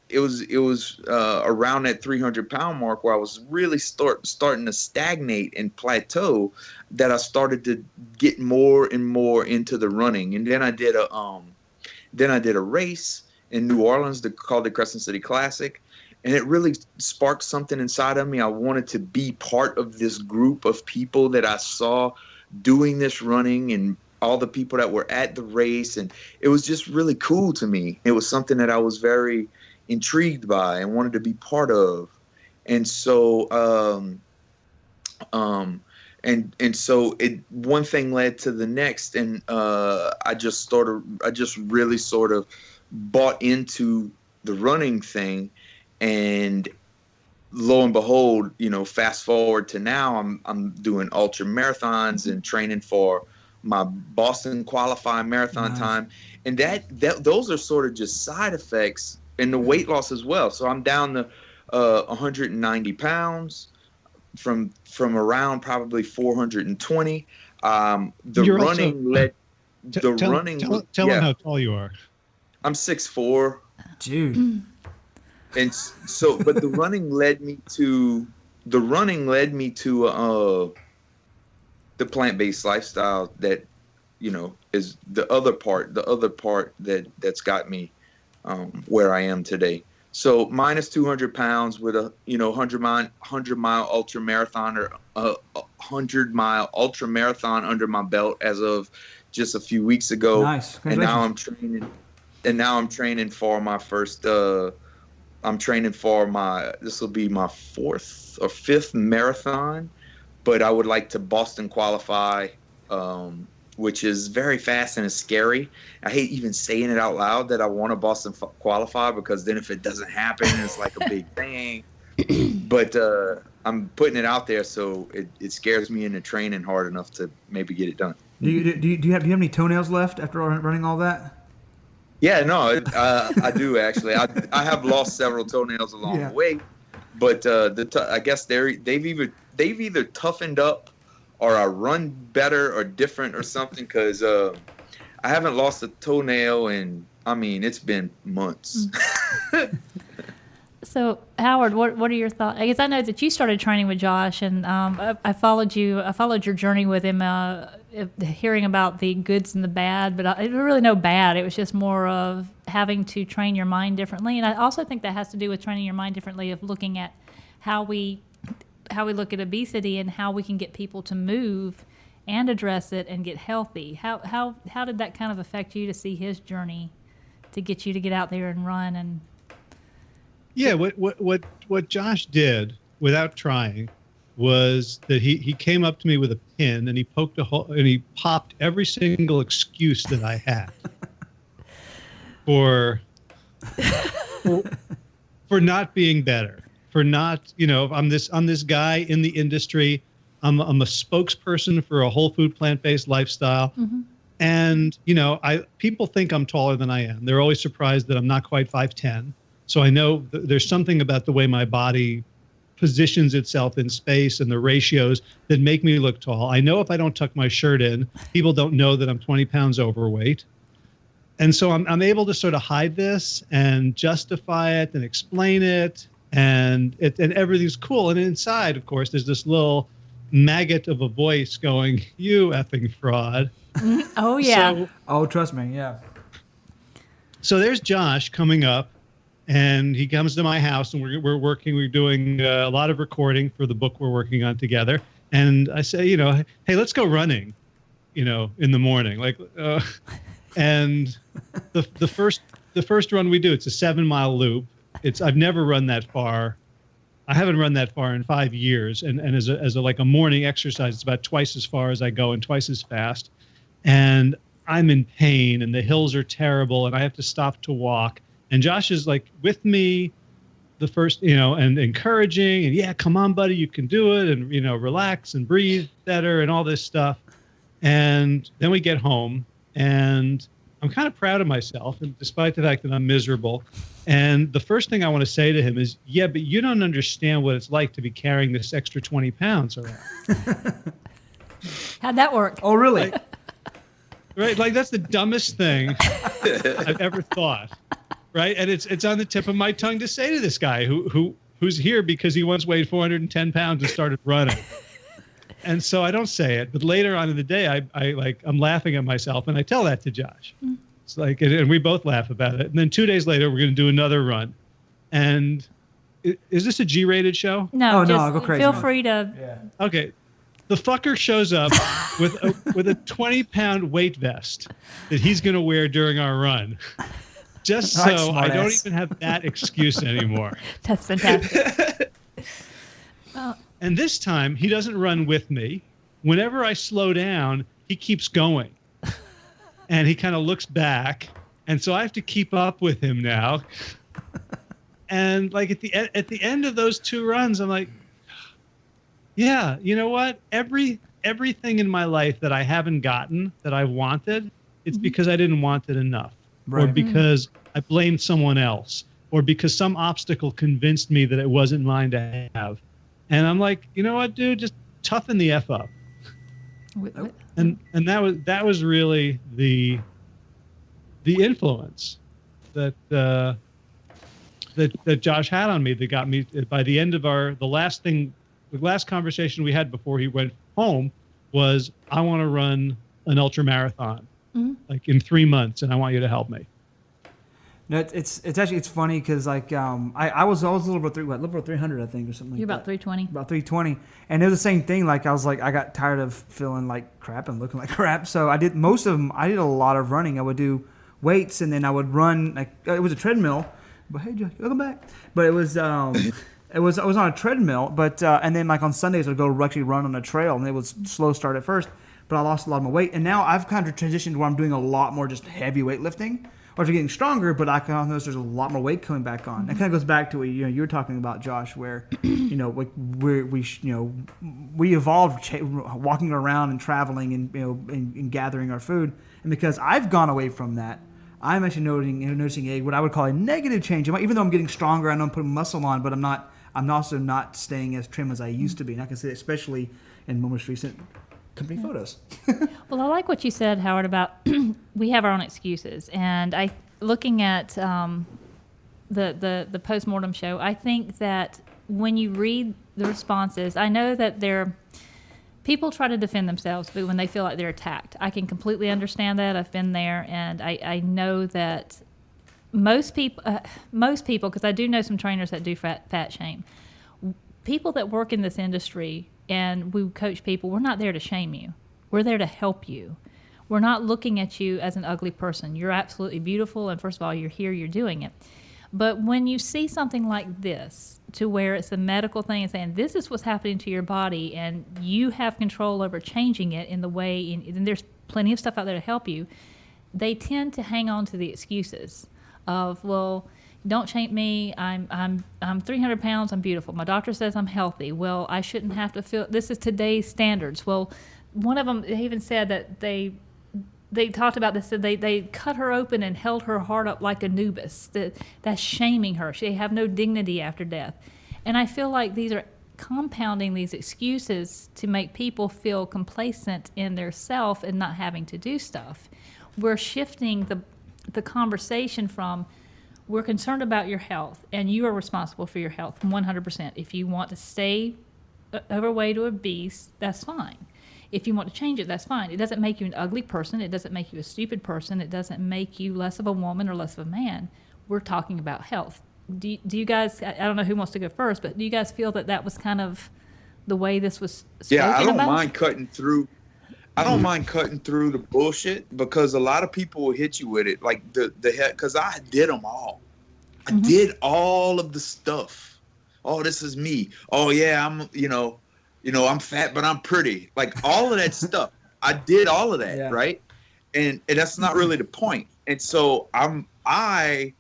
it was around that 300-pound mark where I was really starting to stagnate and plateau, that I started to get more and more into the running. And then I did a race in New Orleans called the Crescent City Classic, and it really sparked something inside of me. I wanted to be part of this group of people that I saw doing this running, and all the people that were at the race, and it was just really cool to me. It was something that I was very intrigued by and wanted to be part of. And so one thing led to the next, and I just really sort of bought into the running thing, and lo and behold, fast forward to now, I'm doing ultra marathons and training for my Boston qualifying marathon time, and that those are sort of just side effects, and the weight loss as well. So I'm down to 190 pounds from around probably 420. Tell them how tall you are. I'm 6'4". Dude. And so, but the running led me to the plant-based lifestyle that, is the other part that's got me where I am today. So minus 200 pounds with a 100-mile ultra marathon, or a 100-mile ultra marathon under my belt as of just a few weeks ago. Nice. And now I'm training for my first. This will be my 4th or 5th marathon, but I would like to Boston qualify, which is very fast and is scary. I hate even saying it out loud that I want to Boston qualify, because then if it doesn't happen, it's like a big thing. But I'm putting it out there, so it scares me into training hard enough to maybe get it done. Do you have any toenails left after running all that? Yeah, no, I do actually. I have lost several toenails along the way, but I guess they've either toughened up, or I run better or different or something, because I haven't lost a toenail in, it's been months. So Howard, what are your thoughts? I guess I know that you started training with Josh, and I followed you. I followed your journey with him hearing about the goods and the bad, but it was really no bad. It was just more of having to train your mind differently. And I also think that has to do with training your mind differently, of looking at how we look at obesity and how we can get people to move and address it and get healthy. How did that kind of affect you to see his journey to get you to get out there and run? And yeah, what Josh did without trying was that he came up to me with a pin and he poked a hole and he popped every single excuse that I had for not being better, for not, I'm this guy in the industry. I'm a spokesperson for a whole food plant-based lifestyle. Mm-hmm. And, people think I'm taller than I am. They're always surprised that I'm not quite 5'10". So I know there's something about the way my body positions itself in space and the ratios that make me look tall. I know if I don't tuck my shirt in, people don't know that I'm 20 pounds overweight. And so I'm able to sort of hide this and justify it and explain it, and everything's cool. And inside, of course, there's this little maggot of a voice going, "You effing fraud." Oh, yeah. Trust me, yeah. So there's Josh coming up, and he comes to my house, and we're doing a lot of recording for the book we're working on together. And I say, hey, let's go running, in the morning. And the first run we do, it's a 7-mile loop. I've never run that far. I haven't run that far in 5 years. And as a morning exercise, it's about twice as far as I go and twice as fast. And I'm in pain, and the hills are terrible, and I have to stop to walk. And Josh is with me the first, and encouraging, and yeah, come on, buddy, you can do it. And, relax and breathe better and all this stuff. And then we get home, and I'm kind of proud of myself, and despite the fact that I'm miserable. And the first thing I want to say to him is, yeah, but you don't understand what it's like to be carrying this extra 20 pounds around. How'd that work? Oh, really? Right? That's the dumbest thing I've ever thought. Right? And it's on the tip of my tongue to say to this guy who's here because he once weighed 410 pounds and started running. And so I don't say it, but later on in the day, I'm laughing at myself, and I tell that to Josh. Mm. It's and we both laugh about it. And then 2 days later, we're going to do another run. And is this a G-rated show? No, no, I'll go crazy. Feel free to. Yeah. Okay. The fucker shows up with a 20-pound weight vest that he's going to wear during our run. Just so I don't even have that excuse anymore. That's fantastic. And this time, he doesn't run with me. Whenever I slow down, he keeps going. And he kind of looks back. And so I have to keep up with him now. And at the end of those 2 runs, I'm like, yeah, you know what? Everything in my life that I haven't gotten, that I wanted, it's because I didn't want it enough. Right. Or because I blamed someone else, or because some obstacle convinced me that it wasn't mine to have. And I'm like, you know what, dude, just toughen the F up. And that was really the influence that Josh had on me, that got me by the end of the last conversation we had before he went home was, I want to run an ultra marathon in 3 months, and I want you to help me. No, it's funny because I was a little over 300, I think, or something. You're about 320. About 320, and it was the same thing. I got tired of feeling like crap and looking like crap, so I did most of them. I did a lot of running. I would do weights, and then I would run. It was a treadmill, but hey, Josh, welcome back. But it was I was on a treadmill, but and then on Sundays I'd go actually run on a trail, and it was slow start at first, but I lost a lot of my weight, and now I've kind of transitioned where I'm doing a lot more just heavy weightlifting. Or if you're getting stronger, but I can notice there's a lot more weight coming back on. That kind of goes back to what you were talking about, Josh, where we evolved walking around and traveling and gathering our food, and because I've gone away from that, I'm actually noticing what I would call a negative change. Even though I'm getting stronger, I know I'm putting muscle on, but I'm also not staying as trim as I used to be, and I can see it especially in my most recent company photos. Well, I like what you said, Howard, about we have our own excuses. And looking at the Post Mortem show, I think that when you read the responses, I know that People try to defend themselves when they feel like they're attacked. I can completely understand that. I've been there, and I know that most people, because I do know some trainers that do fat shame. People that work in this industry and we coach people, we're not there to shame you. We're there to help you. We're not looking at you as an ugly person. You're absolutely beautiful, and first of all, you're here, you're doing it. But when you see something like this, to where it's a medical thing and saying, this is what's happening to your body, and you have control over changing it in the way, and there's plenty of stuff out there to help you, they tend to hang on to the excuses of, well, don't shame me, I'm 300 pounds, I'm beautiful. My doctor says I'm healthy. Well, I shouldn't have to feel, this is today's standards. Well, one of them even said that they talked about this, that they cut her open and held her heart up like Anubis. That's shaming her. She have no dignity after death. And I feel like these are compounding these excuses to make people feel complacent in their self and not having to do stuff. We're shifting the conversation from, we're concerned about your health and you are responsible for your health 100%. If you want to stay overweight or obese, that's fine. If you want to change it, that's fine. It doesn't make you an ugly person. It doesn't make you a stupid person. It doesn't make you less of a woman or less of a man. We're talking about health. Do you guys, I don't know who wants to go first, but do you guys feel that was kind of the way this was spoken about? Yeah, I don't mind cutting through. I don't mind cutting through the bullshit, because a lot of people will hit you with it. Like because I did them all. I did all of the stuff. Oh, this is me. Oh yeah, I'm, I'm fat, but I'm pretty. Like all of that stuff. I did all of that, right? And that's not really the point. And so I'm trying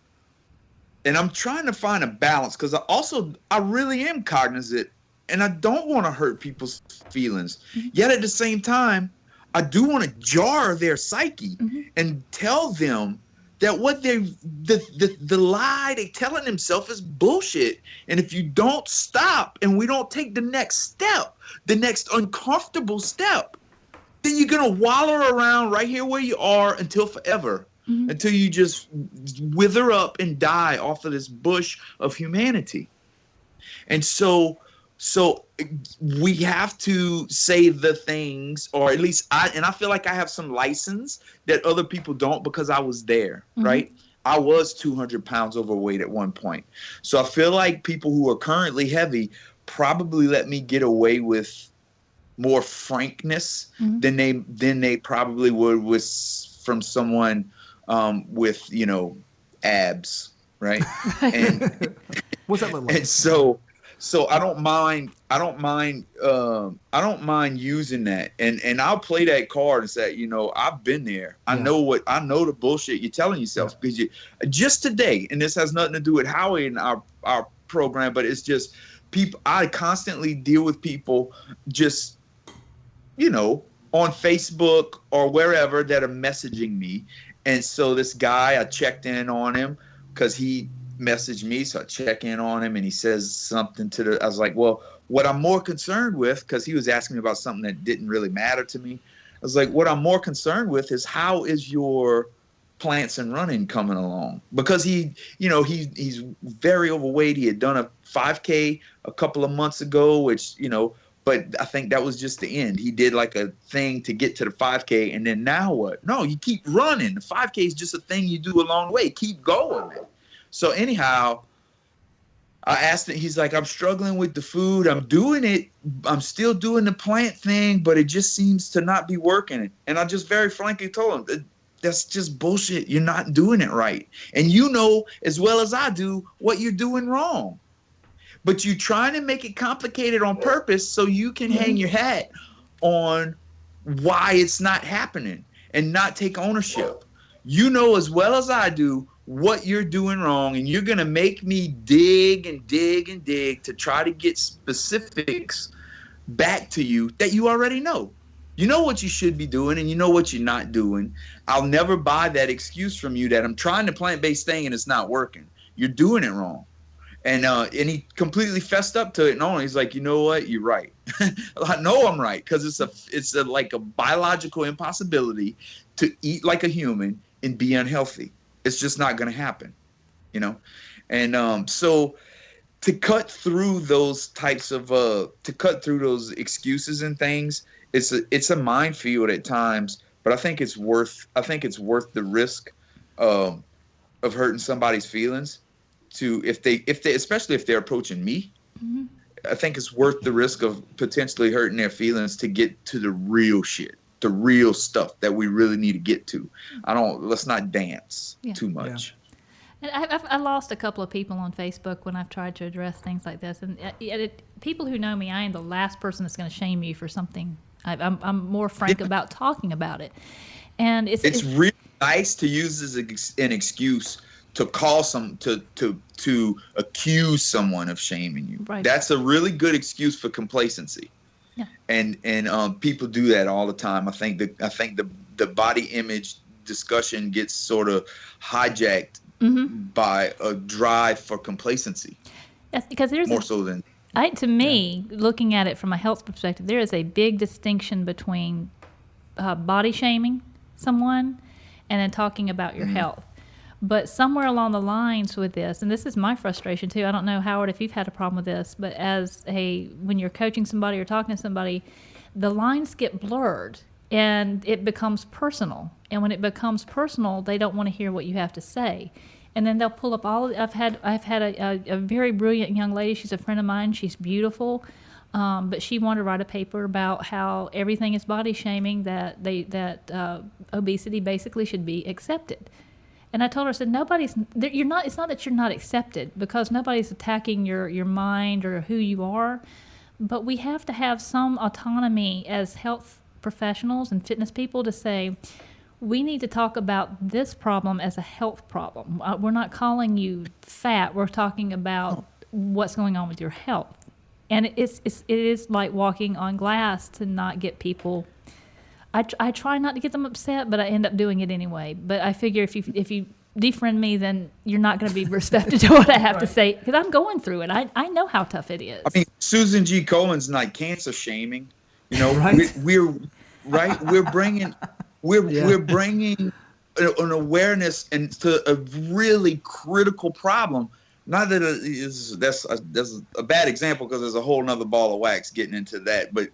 to find a balance, because I really am cognizant, and I don't want to hurt people's feelings. Yet at the same time, I do want to jar their psyche and tell them that what the lie they telling themselves is bullshit. And if you don't stop and we don't take the next step, the next uncomfortable step, then you're going to wallow around right here where you are until forever, until you just wither up and die off of this bush of humanity. And so we have to say the things, or at least I feel like I have some license that other people don't, because I was there, right? I was 200 pounds overweight at one point. So I feel like people who are currently heavy probably let me get away with more frankness than they probably would from someone with, abs, right? And what's that look like? And so I don't mind using that, and I'll play that card and say, I've been there. I know the bullshit you're telling yourself, because just today, and this has nothing to do with Howie and our program, but it's just people. I constantly deal with people just, on Facebook or wherever, that are messaging me. And so this guy, I checked in on him because he messaged me, so I check in on him, and he says something I was like, well, what I'm more concerned with, because he was asking me about something that didn't really matter to me. I was like, what I'm more concerned with is, how is your plants and running coming along? Because he's very overweight. He had done a 5K a couple of months ago, which, but I think that was just the end. He did like a thing to get to the 5K, and then now what? No, you keep running. The 5K is just a thing you do along the way. Keep going, man. So anyhow, I asked him, he's like, I'm struggling with the food. I'm doing it. I'm still doing the plant thing, but it just seems to not be working. And I just very frankly told him, that's just bullshit. You're not doing it right. And you know as well as I do what you're doing wrong. But you're trying to make it complicated on purpose so you can hang your hat on why it's not happening and not take ownership. You know as well as I do what you're doing wrong, and you're going to make me dig and dig and dig to try to get specifics back to you that you already know. You know what you should be doing, and you know what you're not doing. I'll never buy that excuse from you that I'm trying the plant-based thing and it's not working. You're doing it wrong. And he completely fessed up to it. And he's like, you know what? You're right. I know I'm right, because it's like a biological impossibility to eat like a human and be unhealthy. It's just not going to happen, And so to cut through those types of to cut through those excuses and things, it's a minefield at times, but I think it's worth the risk of hurting somebody's feelings to if they especially if they're approaching me. Mm-hmm. I think it's worth the risk of potentially hurting their feelings to get to the real shit, the real stuff that we really need to get to. Let's not dance too much. Yeah. And I lost a couple of people on Facebook when I've tried to address things like this. And people who know me, I am the last person that's going to shame you for something. I'm more frank about talking about it. And it's really nice to use as an excuse to call to accuse someone of shaming you. Right. That's a really good excuse for complacency. Yeah. And people do that all the time. I think the body image discussion gets sort of hijacked by a drive for complacency. That's because there's more so than to me, looking at it from a health perspective, there is a big distinction between body shaming someone and then talking about your health. But somewhere along the lines with this, and this is my frustration too, I don't know, Howard, if you've had a problem with this, but when you're coaching somebody or talking to somebody, the lines get blurred and it becomes personal. And when it becomes personal, they don't want to hear what you have to say. And then they'll pull up I've had a very brilliant young lady. She's a friend of mine. She's beautiful. But she wanted to write a paper about how everything is body shaming, that obesity basically should be accepted. And I told her, I said, it's not that you're not accepted, because nobody's attacking your mind or who you are, but we have to have some autonomy as health professionals and fitness people to say, we need to talk about this problem as a health problem. We're not calling you fat. We're talking about what's going on with your health. And it is like walking on glass to not get people. I try not to get them upset, but I end up doing it anyway. But I figure if you defriend me, then you're not going to be receptive to what I have to say, because I'm going through it. I know how tough it is. I mean, Susan G. Cohen's not cancer shaming. You know, right? We're bringing an awareness to a really critical problem. Not that that's a bad example, because there's a whole nother ball of wax getting into that, but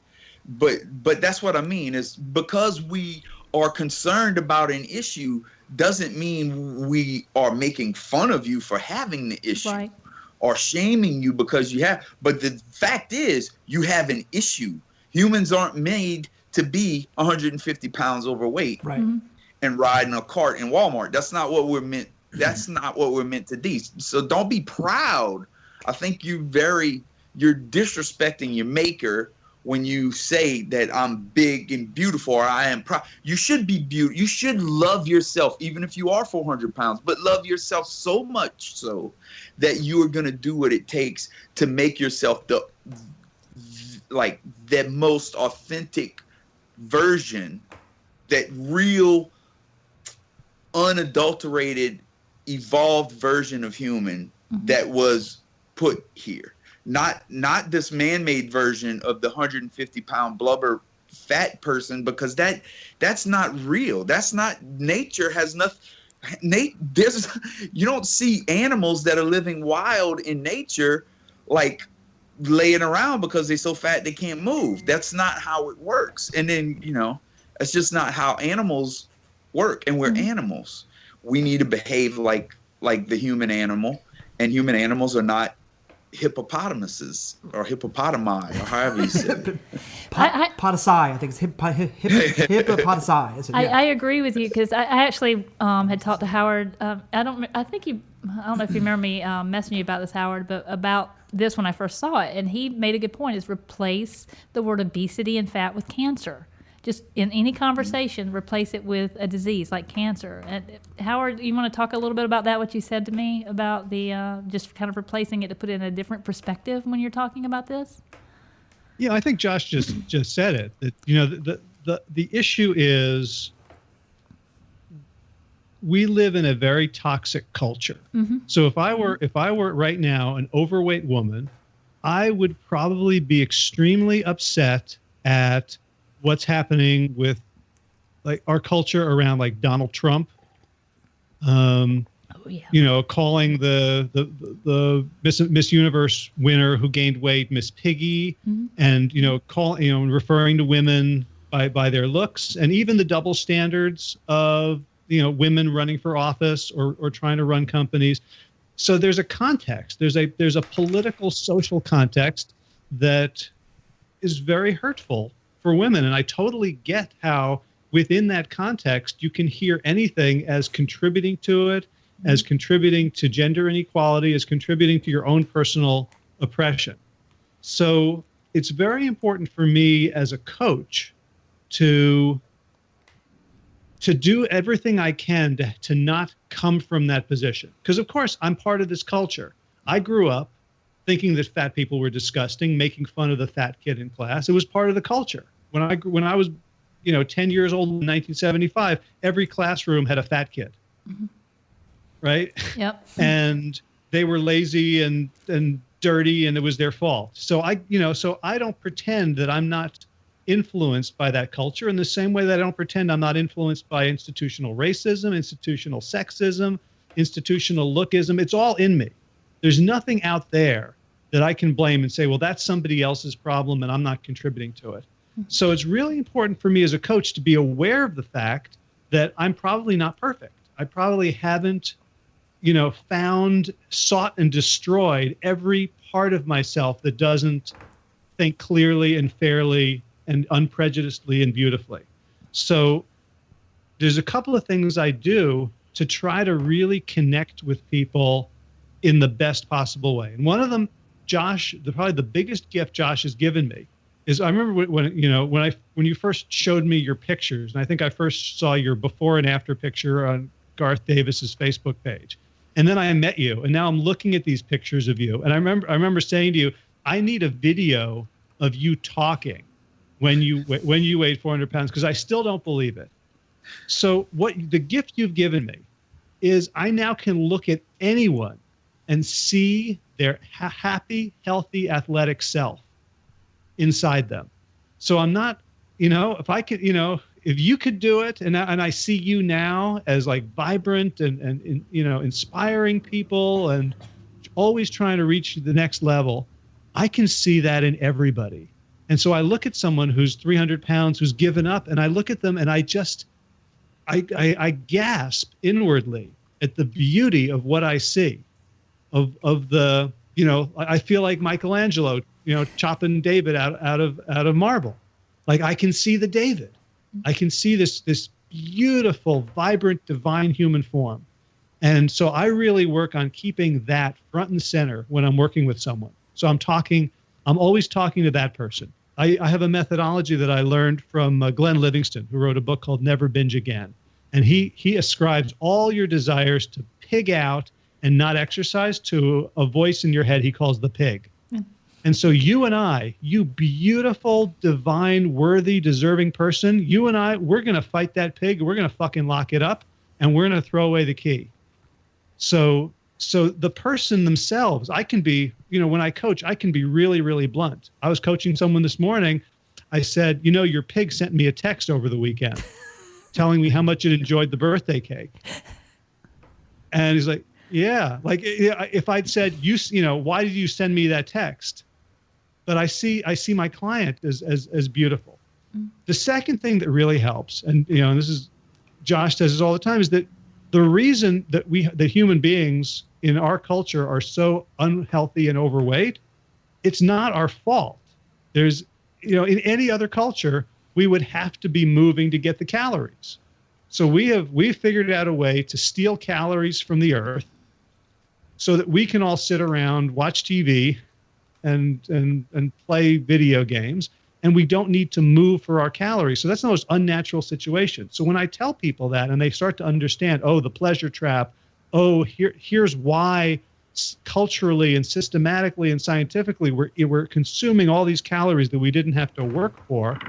that's what I mean, is because we are concerned about an issue doesn't mean we are making fun of you for having the issue, right, or shaming you because you have. But the fact is, you have an issue. Humans aren't made to be 150 pounds overweight, right, and ride in a cart in Walmart. That's not what we're meant. That's not what we're meant to be. So don't be proud. I think you're disrespecting your maker when you say that I'm big and beautiful, or I am proud. You should be beautiful. You should love yourself, even if you are 400 pounds, but love yourself so much so that you are going to do what it takes to make yourself the most authentic version, that real, unadulterated, evolved version of human that was put here. Not this man-made version of the 150-pound blubber fat person, because that's not real. That's not nature. Has nothing. You don't see animals that are living wild in nature like laying around because they're so fat they can't move. That's not how it works. And then it's just not how animals work. And we're animals. We need to behave like the human animal, and human animals are not hippopotamuses or hippopotami, or however you say it. Potasi, I think it's hippopotasi. I agree with you, because I actually had talked to Howard. I don't know if you remember me messaging you about this, Howard, but about this when I first saw it, and he made a good point: is replace the word obesity and fat with cancer. Just in any conversation, replace it with a disease like cancer. And Howard, you want to talk a little bit about that, what you said to me about the just kind of replacing it to put it in a different perspective when you're talking about this? Yeah, I think Josh just said it. That the issue is we live in a very toxic culture. Mm-hmm. So if I were right now an overweight woman, I would probably be extremely upset at what's happening with like our culture around like Donald Trump. calling the Miss Universe winner who gained weight Miss Piggy, and referring to women by their looks, and even the double standards of women running for office or trying to run companies. So there's a context. There's a political, social context that is very hurtful for women, and I totally get how within that context you can hear anything as contributing to it, as contributing to gender inequality, as contributing to your own personal oppression. So it's very important for me as a coach to do everything I can to not come from that position. Because, of course, I'm part of this culture. I grew up thinking that fat people were disgusting, making fun of the fat kid in class. It was part of the culture. When I was 10 years old in 1975, every classroom had a fat kid. Right? Yep. And they were lazy and dirty, and it was their fault. So I don't pretend that I'm not influenced by that culture in the same way that I don't pretend I'm not influenced by institutional racism, institutional sexism, institutional lookism. It's all in me. There's nothing out there that I can blame and say, well, that's somebody else's problem and I'm not contributing to it. So it's really important for me as a coach to be aware of the fact that I'm probably not perfect. I probably haven't, found, sought, and destroyed every part of myself that doesn't think clearly and fairly and unprejudicedly and beautifully. So there's a couple of things I do to try to really connect with people in the best possible way. And one of them, Josh, probably the biggest gift Josh has given me is I remember when you first showed me your pictures, and I think I first saw your before and after picture on Garth Davis's Facebook page. And then I met you, and now I'm looking at these pictures of you. And I remember saying to you, I need a video of you talking when you weighed 400 pounds, because I still don't believe it. So the gift you've given me is I now can look at anyone and see their happy, healthy, athletic self inside them. So I'm not, if I could, if you could do it, and I see you now as like vibrant and inspiring people and always trying to reach the next level, I can see that in everybody. And so I look at someone who's 300 pounds, who's given up, and I look at them and I gasp inwardly at the beauty of what I see, of the, I feel like Michelangelo, chopping David out of marble. Like I can see the David. I can see this beautiful, vibrant, divine human form. And so I really work on keeping that front and center when I'm working with someone. So I'm always talking to that person. I have a methodology that I learned from Glenn Livingston, who wrote a book called Never Binge Again. And he ascribes all your desires to pig out and not exercise to a voice in your head he calls the pig. And so you and I, you beautiful, divine, worthy, deserving person, you and I, we're going to fight that pig. We're going to fucking lock it up, and we're going to throw away the key. So the person themselves, I can be, when I coach, I can be really, really blunt. I was coaching someone this morning. I said, your pig sent me a text over the weekend telling me how much it enjoyed the birthday cake. And he's like, yeah, like if I'd said, why did you send me that text? But I see my client as beautiful. The second thing that really helps, and this is, Josh says this all the time, is that the reason that human beings in our culture are so unhealthy and overweight, it's not our fault. There's, in any other culture, we would have to be moving to get the calories. So we've figured out a way to steal calories from the earth so that we can all sit around, watch TV, and play video games, and we don't need to move for our calories. So that's the most unnatural situation. So when I tell people that and they start to understand, the pleasure trap, here's why culturally and systematically and scientifically we're consuming all these calories that we didn't have to work for,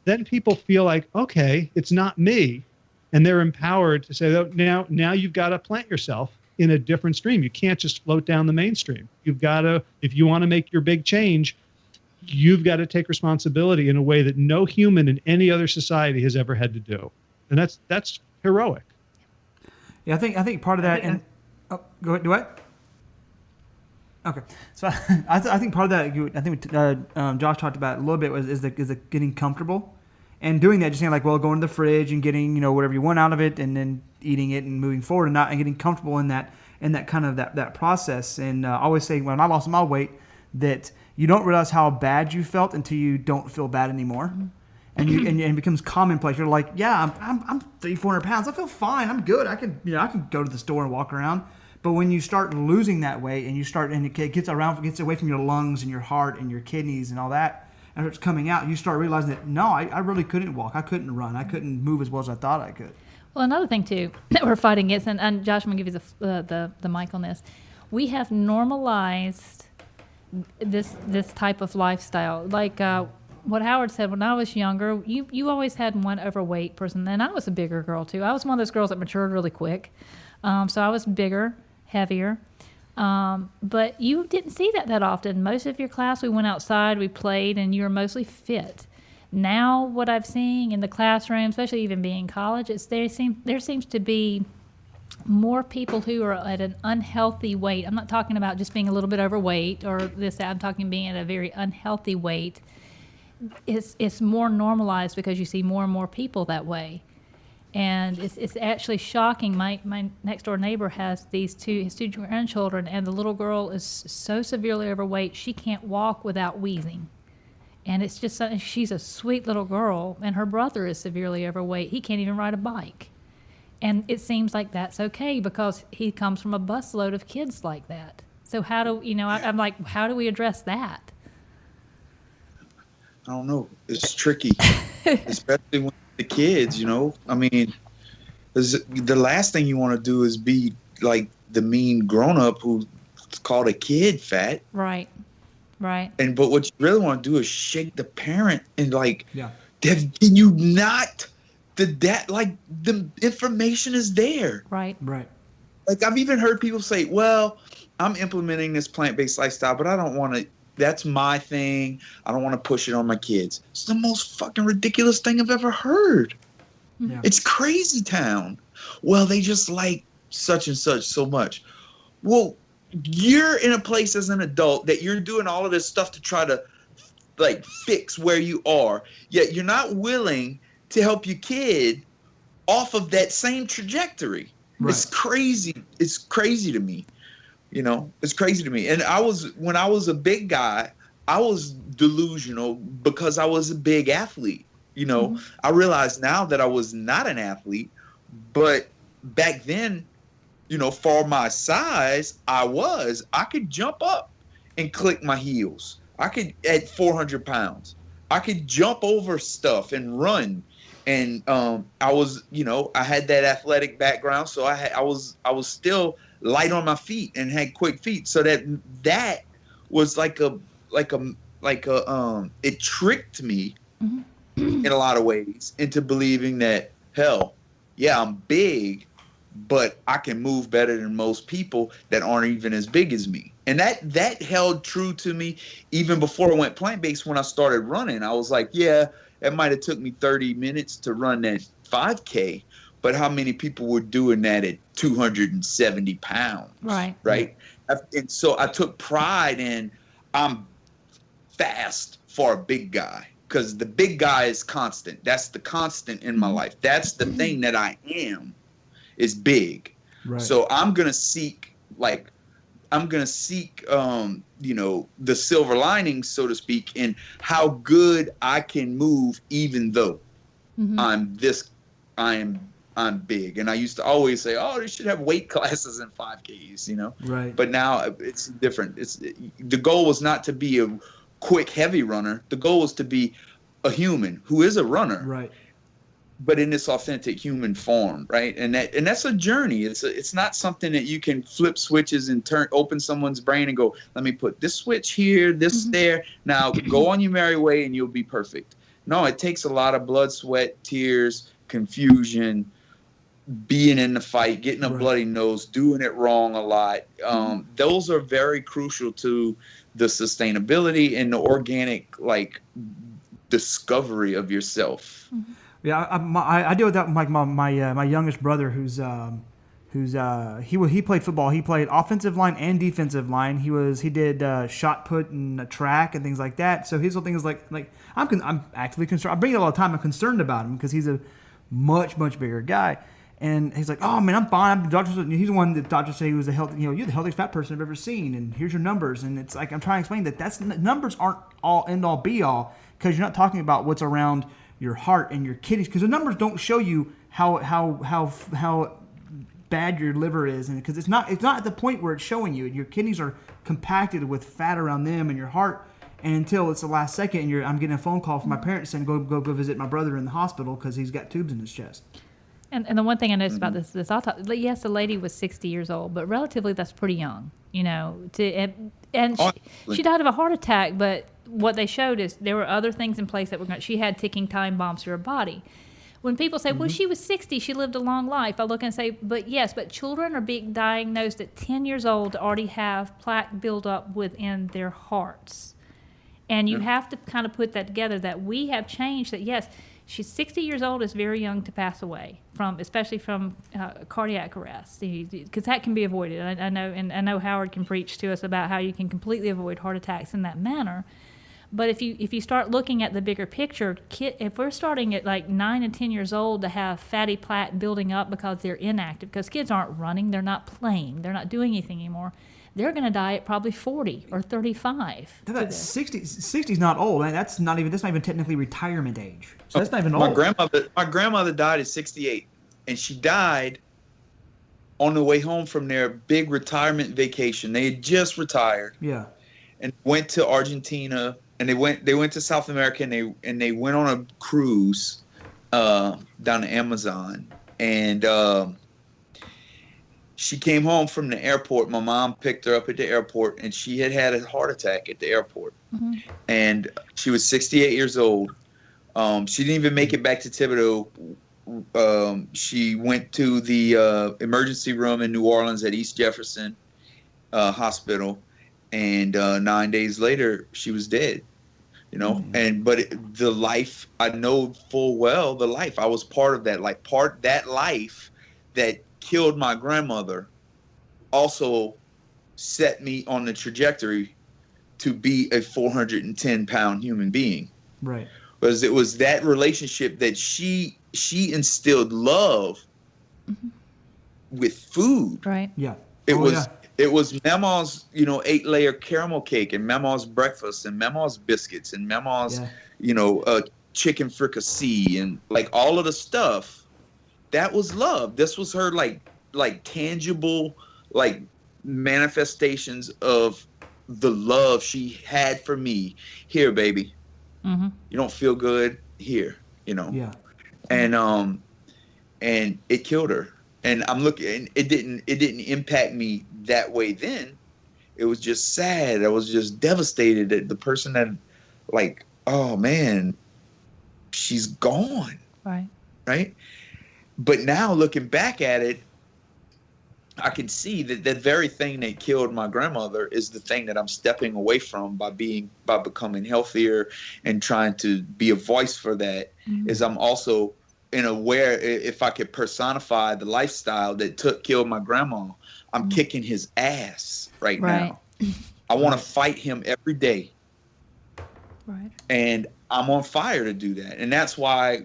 then people feel like, okay, it's not me. And they're empowered to say, now you've got to plant yourself in a different stream. You can't just float down the mainstream. You've got to, if you want to make your big change, you've got to take responsibility in a way that no human in any other society has ever had to do. And that's heroic. Yeah, I think part of that, and Oh, go ahead. Do what? Okay, so I think part of that, I think Josh talked about a little bit, is the getting comfortable, and doing that, just saying like, well, going to the fridge and getting whatever you want out of it, and then eating it and moving forward, and getting comfortable in that kind of that process. And I always say when I lost my weight that you don't realize how bad you felt until you don't feel bad anymore. Mm-hmm. And it becomes commonplace. You're like, yeah, I'm 300-400 pounds. I feel fine. I'm good. I can go to the store and walk around. But when you start losing that weight and it gets away from your lungs and your heart and your kidneys and all that, and it's coming out, you start realizing that no, I really couldn't walk. I couldn't run. I couldn't move as well as I thought I could. Well, another thing too that we're fighting against, and Josh, I'm gonna give you the mic on this. We have normalized this type of lifestyle, like what Howard said. When I was younger, you always had one overweight person, and I was a bigger girl too. I was one of those girls that matured really quick, so I was bigger, heavier, but you didn't see that often. Most of your class, we went outside, we played, and you were mostly fit. Now, what I've seen in the classroom, especially even being in college, there seems to be more people who are at an unhealthy weight. I'm not talking about just being a little bit overweight or this. I'm talking being at a very unhealthy weight. It's more normalized because you see more and more people that way. And it's actually shocking. My next door neighbor has his two grandchildren, and the little girl is so severely overweight she can't walk without wheezing. And it's just she's a sweet little girl, and her brother is severely overweight. He can't even ride a bike. And it seems like that's okay because he comes from a busload of kids like that. So how do I'm like, how do we address that? I don't know. It's tricky, especially when the kids, I mean, the last thing you want to do is be like the mean grown-up who's called a kid fat. Right. But what you really want to do is shake the parent and like, yeah, can you not? The information is there. Right. Like I've even heard people say, well, I'm implementing this plant-based lifestyle, but I don't want to. That's my thing. I don't want to push it on my kids. It's the most fucking ridiculous thing I've ever heard. Yeah. It's crazy town. Well, they just like such and such so much. Well, you're in a place as an adult that you're doing all of this stuff to try to like fix where you are, yet you're not willing to help your kid off of that same trajectory. Right. It's crazy. It's crazy to me. It's crazy to me. And when I was a big guy, I was delusional because I was a big athlete. Mm-hmm. I realize now that I was not an athlete, but back then, for my size, I could jump up and click my heels. I could, at 400 pounds, I could jump over stuff and run. And I was, I had that athletic background, so I was still light on my feet and had quick feet. So that was it tricked me mm-hmm. in a lot of ways into believing that, hell, yeah, I'm big, but I can move better than most people that aren't even as big as me. And that held true to me even before I went plant-based. When I started running, I was like, yeah, it might have took me 30 minutes to run that 5K, but how many people were doing that at 270 pounds? Right. And so I took pride in I'm fast for a big guy because the big guy is constant. That's the constant in my life. That's the thing that I am is big. Right. So I'm going to seek the silver linings, so to speak, in how good I can move, even though mm-hmm. I'm big. And I used to always say, oh, they should have weight classes in 5Ks, Right. But now it's different. The goal was not to be a quick, heavy runner. The goal was to be a human who is a runner. Right. But in this authentic human form, right? And that's a journey. It's not something that you can flip switches and open someone's brain and go, let me put this switch here, this mm-hmm. there. Now go on your merry way and you'll be perfect. No, it takes a lot of blood, sweat, tears, confusion, being in the fight, getting a bloody nose, doing it wrong a lot. Those are very crucial to the sustainability and the organic discovery of yourself. Mm-hmm. Yeah, I deal with that. Like my youngest brother, who's who's he played football. He played offensive line and defensive line. He did shot put and track and things like that. So his whole thing is like I'm actively concerned. I bring it all the time. I'm concerned about him because he's a much bigger guy. And he's like, oh man, I'm fine. He's the one that doctors say he was you're the healthiest fat person I've ever seen, and here's your numbers. And it's like I'm trying to explain that numbers aren't all end all be all, because you're not talking about what's around your heart and your kidneys, because the numbers don't show you how bad your liver is, and because it's not at the point where it's showing you. Your kidneys are compacted with fat around them, and your heart. And until it's the last second, and I'm getting a phone call from my parents saying go visit my brother in the hospital because he's got tubes in his chest. And the one thing I noticed about this autopsy, yes, the lady was 60 years old, but relatively that's pretty young, she died of a heart attack, but what they showed is there were other things in place that were going. She had ticking time bombs to her body. When people say, well, she was 60, she lived a long life, I look and say, but children are being diagnosed at 10 years old to already have plaque buildup within their hearts. And you have to kind of put that together, that we have changed that, yes, she's 60 years old, is very young to pass away, especially from cardiac arrest, because that can be avoided. I know Howard can preach to us about how you can completely avoid heart attacks in that manner. But if you start looking at the bigger picture, if we're starting at like 9 and 10 years old to have fatty plaque building up because they're inactive, because kids aren't running, they're not playing, they're not doing anything anymore, they're going to die at probably 40 or 35. That's 60 is not old. That's not even technically retirement age. So that's not even old. My grandmother died at 68, and she died on the way home from their big retirement vacation. They had just retired. Yeah. And went to Argentina, and they went to South America, and they went on a cruise down the Amazon, and she came home from the airport. My mom picked her up at the airport, and she had a heart attack at the airport. Mm-hmm. And she was 68 years old. She didn't even make it back to Thibodeau. She went to the emergency room in New Orleans at East Jefferson Hospital, and 9 days later, she was dead. Mm-hmm. The life, I know full well the life. I was part of that. That life that killed my grandmother also set me on the trajectory to be a 410-pound human being. Right. Because it was that relationship that she instilled love with food. Right. Yeah. It was Mama's, 8-layer caramel cake, and Mama's breakfast, and Mama's biscuits, and Mama's, chicken fricassee, and like all of the stuff. That was love. This was her like tangible manifestations of the love she had for me. Here, baby. Mm-hmm. You don't feel good? Here, Yeah. And it killed her. And I'm looking. It didn't impact me that way then. It was just sad. I was just devastated that the person that, oh man, she's gone. Right. Right. But now looking back at it, I can see that that very thing that killed my grandmother is the thing that I'm stepping away from by becoming healthier and trying to be a voice for that. Mm-hmm. Is I'm also aware, if I could personify the lifestyle that killed my grandma, I'm kicking his ass right now. I want to fight him every day. Right. And I'm on fire to do that. And that's why,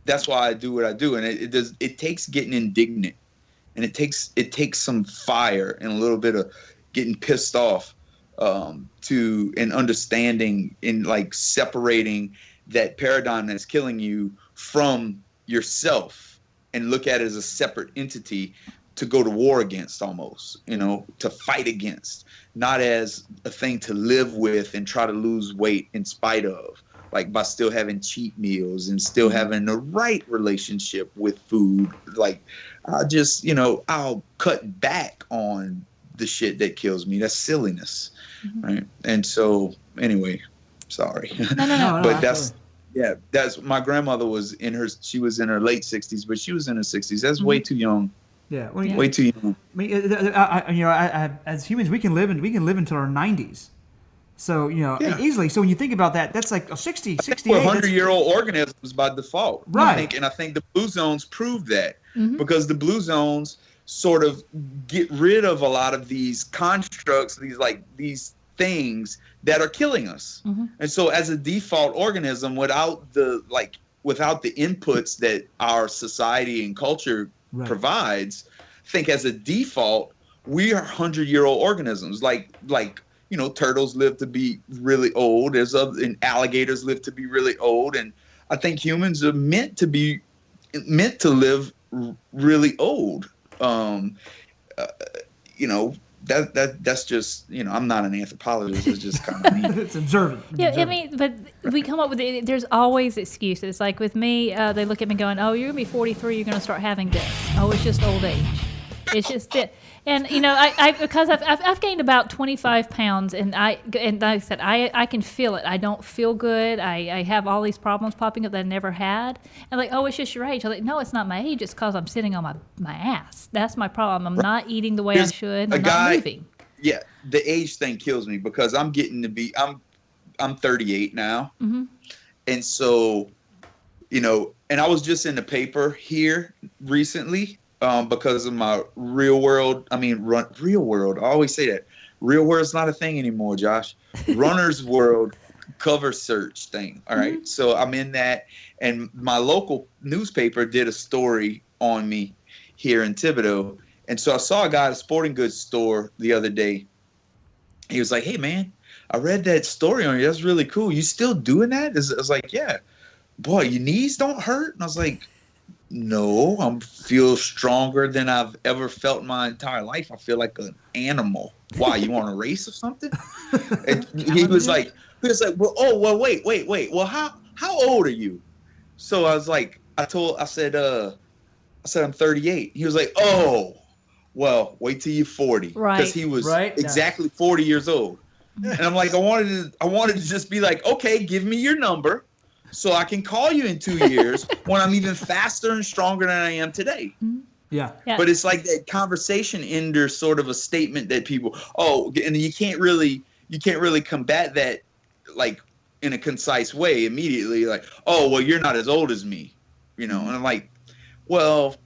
that's why I do what I do. And it takes getting indignant, and it takes some fire and a little bit of getting pissed off and understanding and separating that paradigm that's killing you from yourself and look at it as a separate entity to go to war against, almost, to fight against, not as a thing to live with and try to lose weight in spite of. By still having cheat meals and still having the right relationship with food. I'll cut back on the shit that kills me. That's silliness. Mm-hmm. Right. And so, anyway, sorry. No. But that's my grandmother she was in her late 60s, but she was in her 60s. That's way too young. Yeah. Way too young. As humans, we can live until our 90s. So, easily. So when you think about that, that's like 60, 68. We're 100-year-old organisms by default. Right. I think the blue zones prove that. because the blue zones sort of get rid of a lot of these constructs, these things that are killing us. And so as a default organism, without the inputs that our society and culture provides, I think as a default, we are 100-year-old organisms. Like turtles live to be really old. And alligators live to be really old. And I think humans are meant to live really old. That's just, I'm not an anthropologist. It's just kind of me. It's observant. Yeah, I mean, but we come up with there's always excuses. Like with me, they look at me going, "Oh, you're gonna be 43. You're gonna start having this. Oh, it's just old age. It's just it." And because I've gained about 25 pounds, and like I said, I can feel it. I don't feel good. I have all these problems popping up that I never had. And like, oh, it's just your age. I'm like, no, it's not my age. It's because I'm sitting on my ass. That's my problem. I'm not eating the way I should. I'm not moving. Yeah, the age thing kills me because I'm getting to be I'm 38 now, and so and I was just in the paper here recently. Because of my real world. I always say that. Real world's not a thing anymore, Josh. Runner's World cover search thing. All right. So I'm in that. And my local newspaper did a story on me here in Thibodaux. And so I saw a guy at a sporting goods store the other day. He was like, "Hey, man, I read that story on you. That's really cool. You still doing that?" I was like, "Yeah." "Boy, your knees don't hurt?" And I was like, "No, I feel stronger than I've ever felt in my entire life. I feel like an animal." "Why, you want to race or something?" And he was like, well, wait. Well, how old are you? So I was like, I said I'm 38. He was like, "Oh, well, wait till you're 40." Right. Because he was exactly 40 years old. And I'm like, I wanted to just be like, "Okay, give me your number, so I can call you in 2 years when I'm even faster and stronger than I am today." Yeah. But it's like that conversation ender sort of a statement that people, and you can't really combat that like in a concise way immediately. Like, "Oh, well, you're not as old as me," And I'm like, well,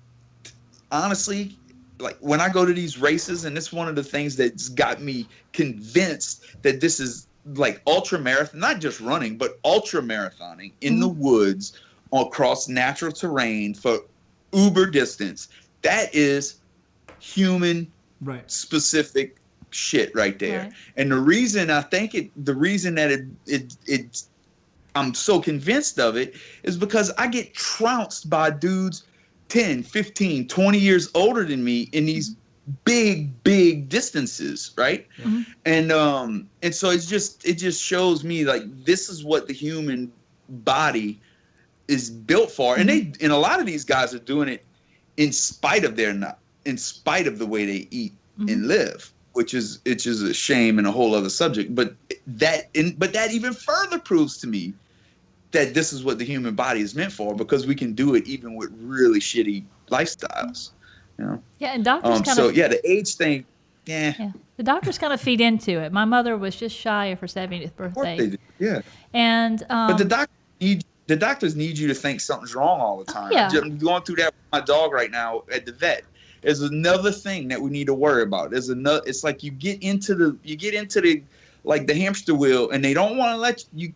honestly, like when I go to these races, and it's one of the things that's got me convinced that this is like ultra marathon, not just running, but ultra marathoning in the woods across natural terrain for uber distance. That is human specific shit right there. Right. And the reason I'm so convinced of it is because I get trounced by dudes 10, 15, 20 years older than me in these big distances, right? And so it just shows me like this is what the human body is built for. And a lot of these guys are doing it in spite of the way they eat and live, which is a shame and a whole other subject. But that even further proves to me that this is what the human body is meant for, because we can do it even with really shitty lifestyles. Yeah, and doctors the age thing, the doctors kind of feed into it. My mother was just shy of her 70th birthday. They do. Yeah. And but the doctors need you to think something's wrong all the time. Yeah. I'm going through that with my dog right now at the vet. There's another thing that we need to worry about. It's like you get into the like the hamster wheel, and they don't want to let you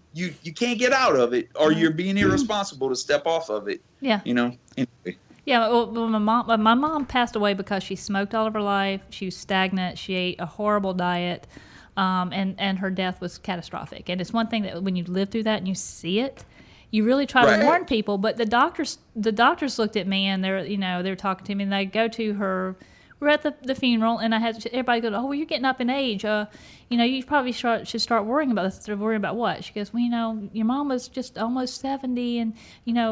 can't get out of it, or you're being irresponsible to step off of it. Yeah. Anyway. Yeah, well, my mom passed away because she smoked all of her life. She was stagnant. She ate a horrible diet, and her death was catastrophic. And it's one thing that when you live through that and you see it, you really try to warn people. But the doctors looked at me, and they were talking to me, and they go to her. We're at the funeral, and I had everybody go, "Oh, well, you're getting up in age. You probably should start worrying about this." They're worrying about what? She goes, "Well, your mom was just almost 70, and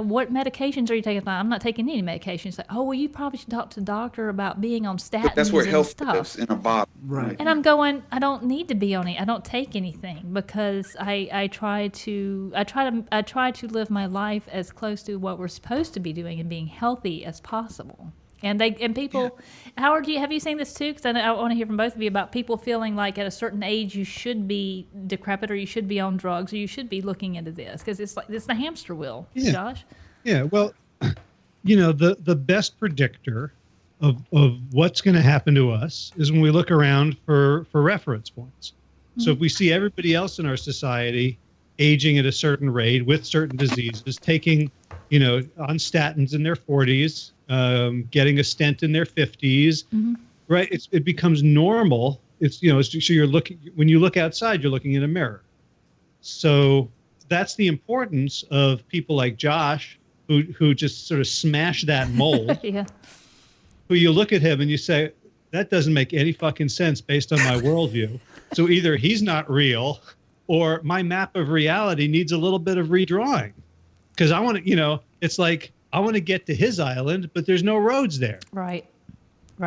what medications are you taking?" I'm not taking any medications. She's like, "Oh, well, you probably should talk to the doctor about being on statins." But that's where health stuff. is in a bottle, right? And I'm going, I don't need to be on it. I don't take anything because I try to live my life as close to what we're supposed to be doing and being healthy as possible. And people, Howard, have you seen this too? Because I want to hear from both of you about people feeling like at a certain age you should be decrepit, or you should be on drugs, or you should be looking into this, because it's the hamster wheel. Josh. Yeah. Well, the best predictor of what's going to happen to us is when we look around for reference points. Mm-hmm. So if we see everybody else in our society aging at a certain rate with certain diseases, taking, on statins in their 40s, getting a stent in their 50s, mm-hmm. right? It becomes normal. So you're looking, when you look outside, you're looking in a mirror. So that's the importance of people like Josh, who just sort of smash that mold. Yeah. Who you look at him and you say, that doesn't make any fucking sense based on my worldview. So either he's not real, or my map of reality needs a little bit of redrawing. Because I want to, it's like I want to get to his island, but there's no roads there. Right.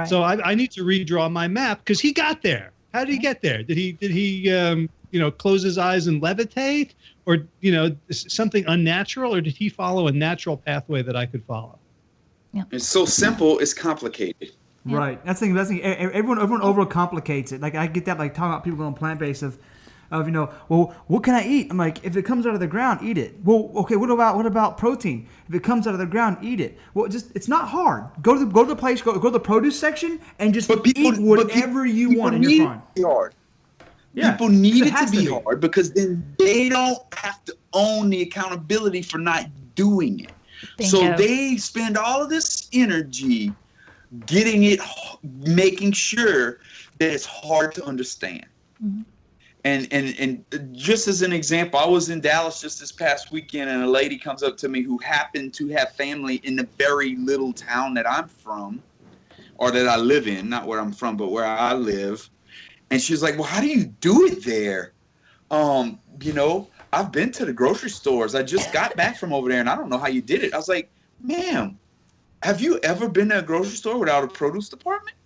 So I need to redraw my map because he got there. How did he get there? Did he close his eyes and levitate, or something unnatural, or did he follow a natural pathway that I could follow? Yeah. It's so simple, it's complicated. Yeah. Right. That's the thing. Everyone overcomplicates it. Like I get that, like talking about people going plant-based of well, what can I eat? I'm like, if it comes out of the ground, eat it. Well, okay, what about protein? If it comes out of the ground, eat it. Well, it's not hard. Go to the place, go to the produce section, and just eat whatever you want, and you're fine. Hard. Yeah. People need it to be hard because then they don't have to own the accountability for not doing it. Bingo. So they spend all of this energy making sure that it's hard to understand. Mm-hmm. And just as an example, I was in Dallas just this past weekend, and a lady comes up to me who happened to have family in the very little town that I'm from, or that I live in, not where I'm from, but where I live. And she was like, well, how do you do it there? I've been to the grocery stores. I just got back from over there, and I don't know how you did it. I was like, ma'am, have you ever been to a grocery store without a produce department?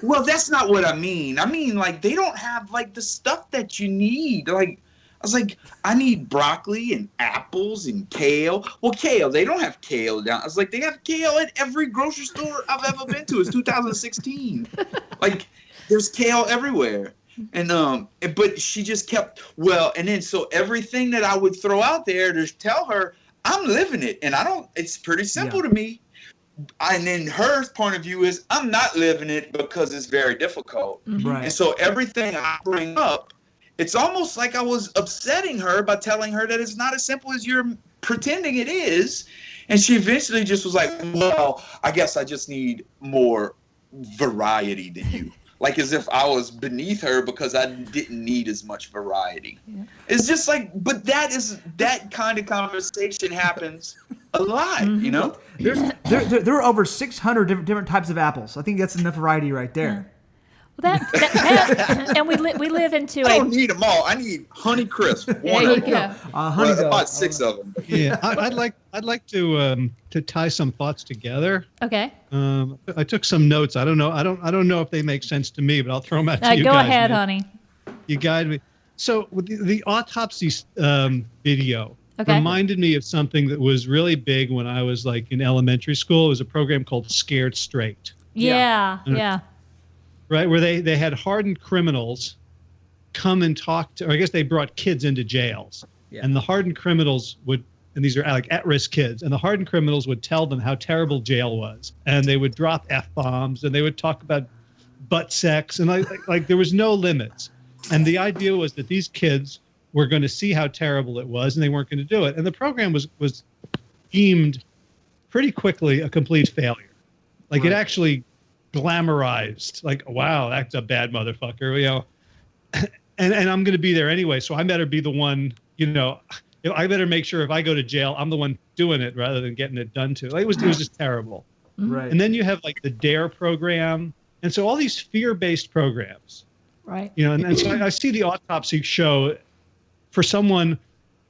Well, that's not what I mean. I mean, like, they don't have, like, the stuff that you need. Like, I was like, I need broccoli and apples and kale. Well, kale, they don't have kale down. I was like, they have kale at every grocery store I've ever been to. It's 2016. Like, there's kale everywhere. And but she just kept, and then so everything that I would throw out there to tell her, I'm living it. And it's pretty simple to me. And then her point of view is, I'm not living it because it's very difficult. Mm-hmm. Right. And so everything I bring up, it's almost like I was upsetting her by telling her that it's not as simple as you're pretending it is. And she eventually just was like, well, I guess I just need more variety than you. Like as if I was beneath her because I didn't need as much variety. Yeah. It's just like, but that kind of conversation happens a lot, mm-hmm. There are over 600 different types of apples. I think that's enough variety right there. Well, that and we live into. I don't need them all. I need Honey Crisp. One of them. About 6 of them. Yeah, I'd like to tie some thoughts together. Okay. I took some notes. I don't know if they make sense to me, but I'll throw them out to you guys. Go ahead, man. honey. You guide me. So with the autopsy video. Okay. Reminded me of something that was really big when I was like in elementary school. It was a program called Scared Straight. Yeah. Right, where they had hardened criminals come and talk to, or I guess they brought kids into jails. Yeah. And the hardened criminals would, and these are like at-risk kids, and the hardened criminals would tell them how terrible jail was. And they would drop F-bombs, and they would talk about butt sex, and like there was no limits. And the idea was that these kids were going to see how terrible it was, and they weren't going to do it. And the program was deemed pretty quickly a complete failure. Like It actually glamorized, like, wow, that's a bad motherfucker, And I'm going to be there anyway, so I better be the one, I better make sure if I go to jail, I'm the one doing it rather than getting it done to. Like, it was just terrible. Right. And then you have like the DARE program, and so all these fear-based programs. Right. And so I see the autopsy show for someone,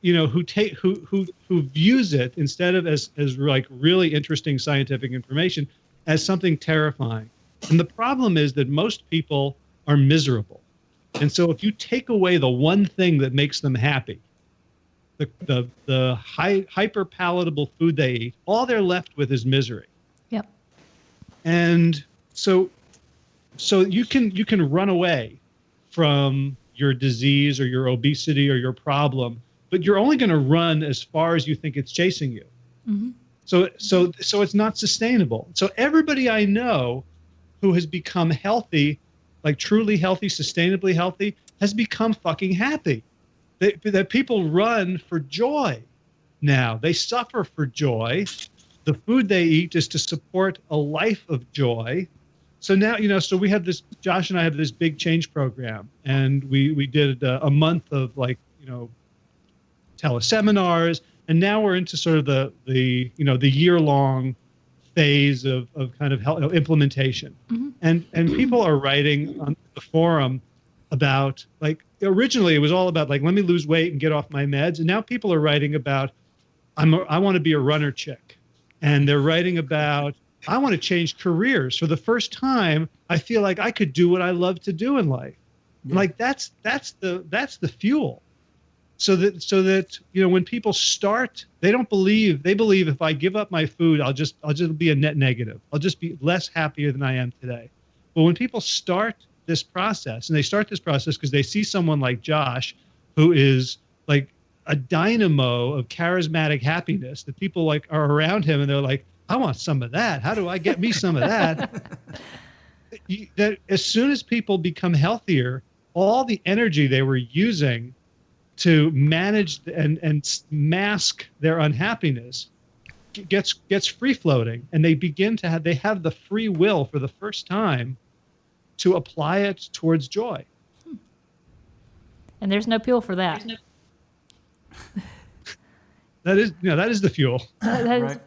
who views it instead of as like really interesting scientific information as something terrifying. And the problem is that most people are miserable. And so if you take away the one thing that makes them happy, the hyper palatable food they eat, all they're left with is misery. Yep. And so you can run away from your disease or your obesity or your problem, but you're only going to run as far as you think it's chasing you. Mm-hmm. So it's not sustainable. So everybody I know who has become healthy, like truly healthy, sustainably healthy, has become fucking happy. That people run for joy now. They suffer for joy. The food they eat is to support a life of joy. So now, so we have this, Josh and I have this big change program, and we did a month of teleseminars, and now we're into sort of the year-long phase of kind of implementation. Mm-hmm. And people are writing on the forum about, like, originally it was all about, like, let me lose weight and get off my meds. And now people are writing about, I want to be a runner chick. And they're writing about, I want to change careers. For the first time, I feel like I could do what I love to do in life. Yeah. Like that's the fuel. So that when people start, they believe if I give up my food, I'll just be a net negative. I'll just be less happier than I am today. But when people start this process, and they start this process because they see someone like Josh, who is like a dynamo of charismatic happiness, that people like are around him and they're like, I want some of that. How do I get me some of that? That as soon as people become healthier, all the energy they were using to manage and mask their unhappiness gets free floating, and they have the free will for the first time to apply it towards joy. And there's no pill for that. That is the fuel. Right.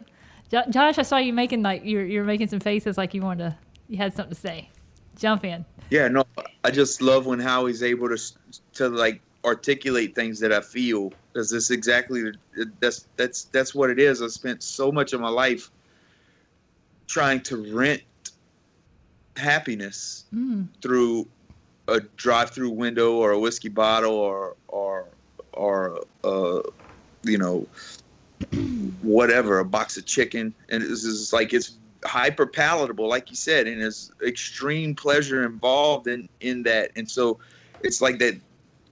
Josh, I saw you making you're making some faces like you had something to say. Jump in. Yeah, no, I just love when Howie's able to like articulate things that I feel, because it's exactly that's what it is. I spent so much of my life trying to rent happiness through a drive-through window or a whiskey bottle or whatever, a box of chicken, and it's like it's hyper palatable, like you said, and there's extreme pleasure involved in that. And so it's like that,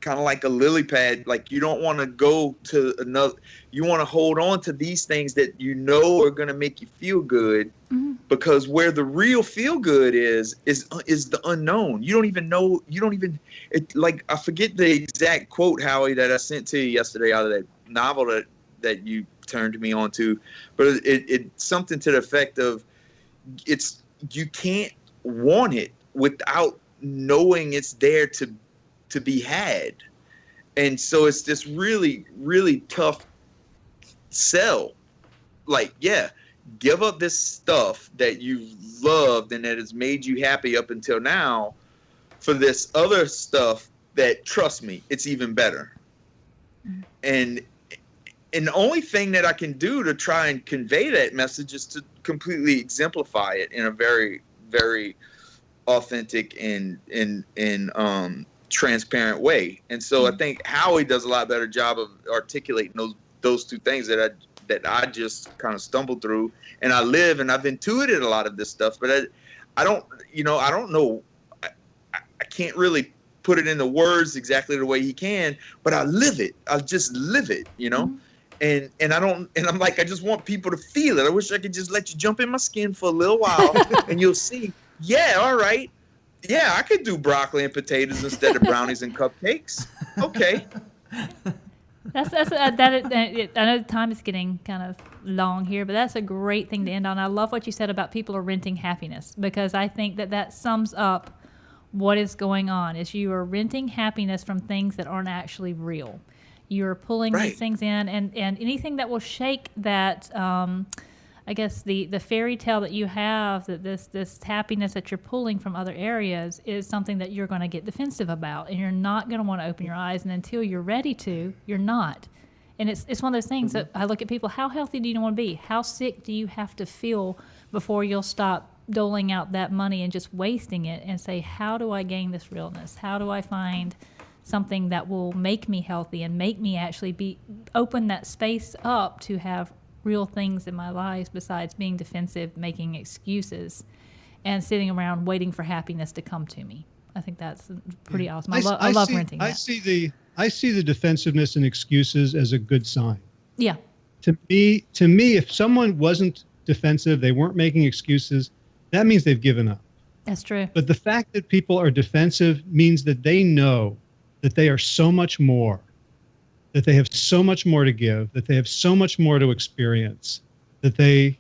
kind of like a lily pad. Like, you don't want to go to another, you want to hold on to these things that are going to make you feel good, because where the real feel good is the unknown. You don't even know, like, I forget the exact quote, Howie, that I sent to you yesterday out of that novel that you turned me on to, but it's something to the effect of, you can't want it without knowing it's there to be had. And so it's this really, really tough sell. Like, yeah, give up this stuff that you've loved and that has made you happy up until now for this other stuff that, trust me, it's even better. And the only thing that I can do to try and convey that message is to completely exemplify it in a very, very authentic and transparent way. And so I think Howie does a lot better job of articulating those two things that I just kind of stumbled through, and I live, and I've intuited a lot of this stuff, but I don't know. I can't really put it into words exactly the way he can, but I live it. I just live it, And I'm like, I just want people to feel it. I wish I could just let you jump in my skin for a little while and you'll see, yeah, all right. Yeah, I could do broccoli and potatoes instead of brownies and cupcakes. Okay. I know time is getting kind of long here, but that's a great thing to end on. I love what you said about people are renting happiness, because I think that sums up what is going on. Is you are renting happiness from things that aren't actually real. You're pulling these things in, and anything that will shake that, I guess the fairy tale that you have, that this happiness that you're pulling from other areas is something that you're going to get defensive about, and you're not going to want to open your eyes, and until you're ready to, you're not. And it's one of those things that I look at people, how healthy do you want to be? How sick do you have to feel before you'll stop doling out that money and just wasting it and say, how do I gain this realness? How do I find something that will make me healthy and make me actually open that space up to have real things in my life besides being defensive, making excuses, and sitting around waiting for happiness to come to me. I think that's pretty awesome. I love renting that. I see the defensiveness and excuses as a good sign. Yeah. To me, if someone wasn't defensive, they weren't making excuses, that means they've given up. That's true. But the fact that people are defensive means that they know that they are so much more, that they have so much more to give, that they have so much more to experience, that they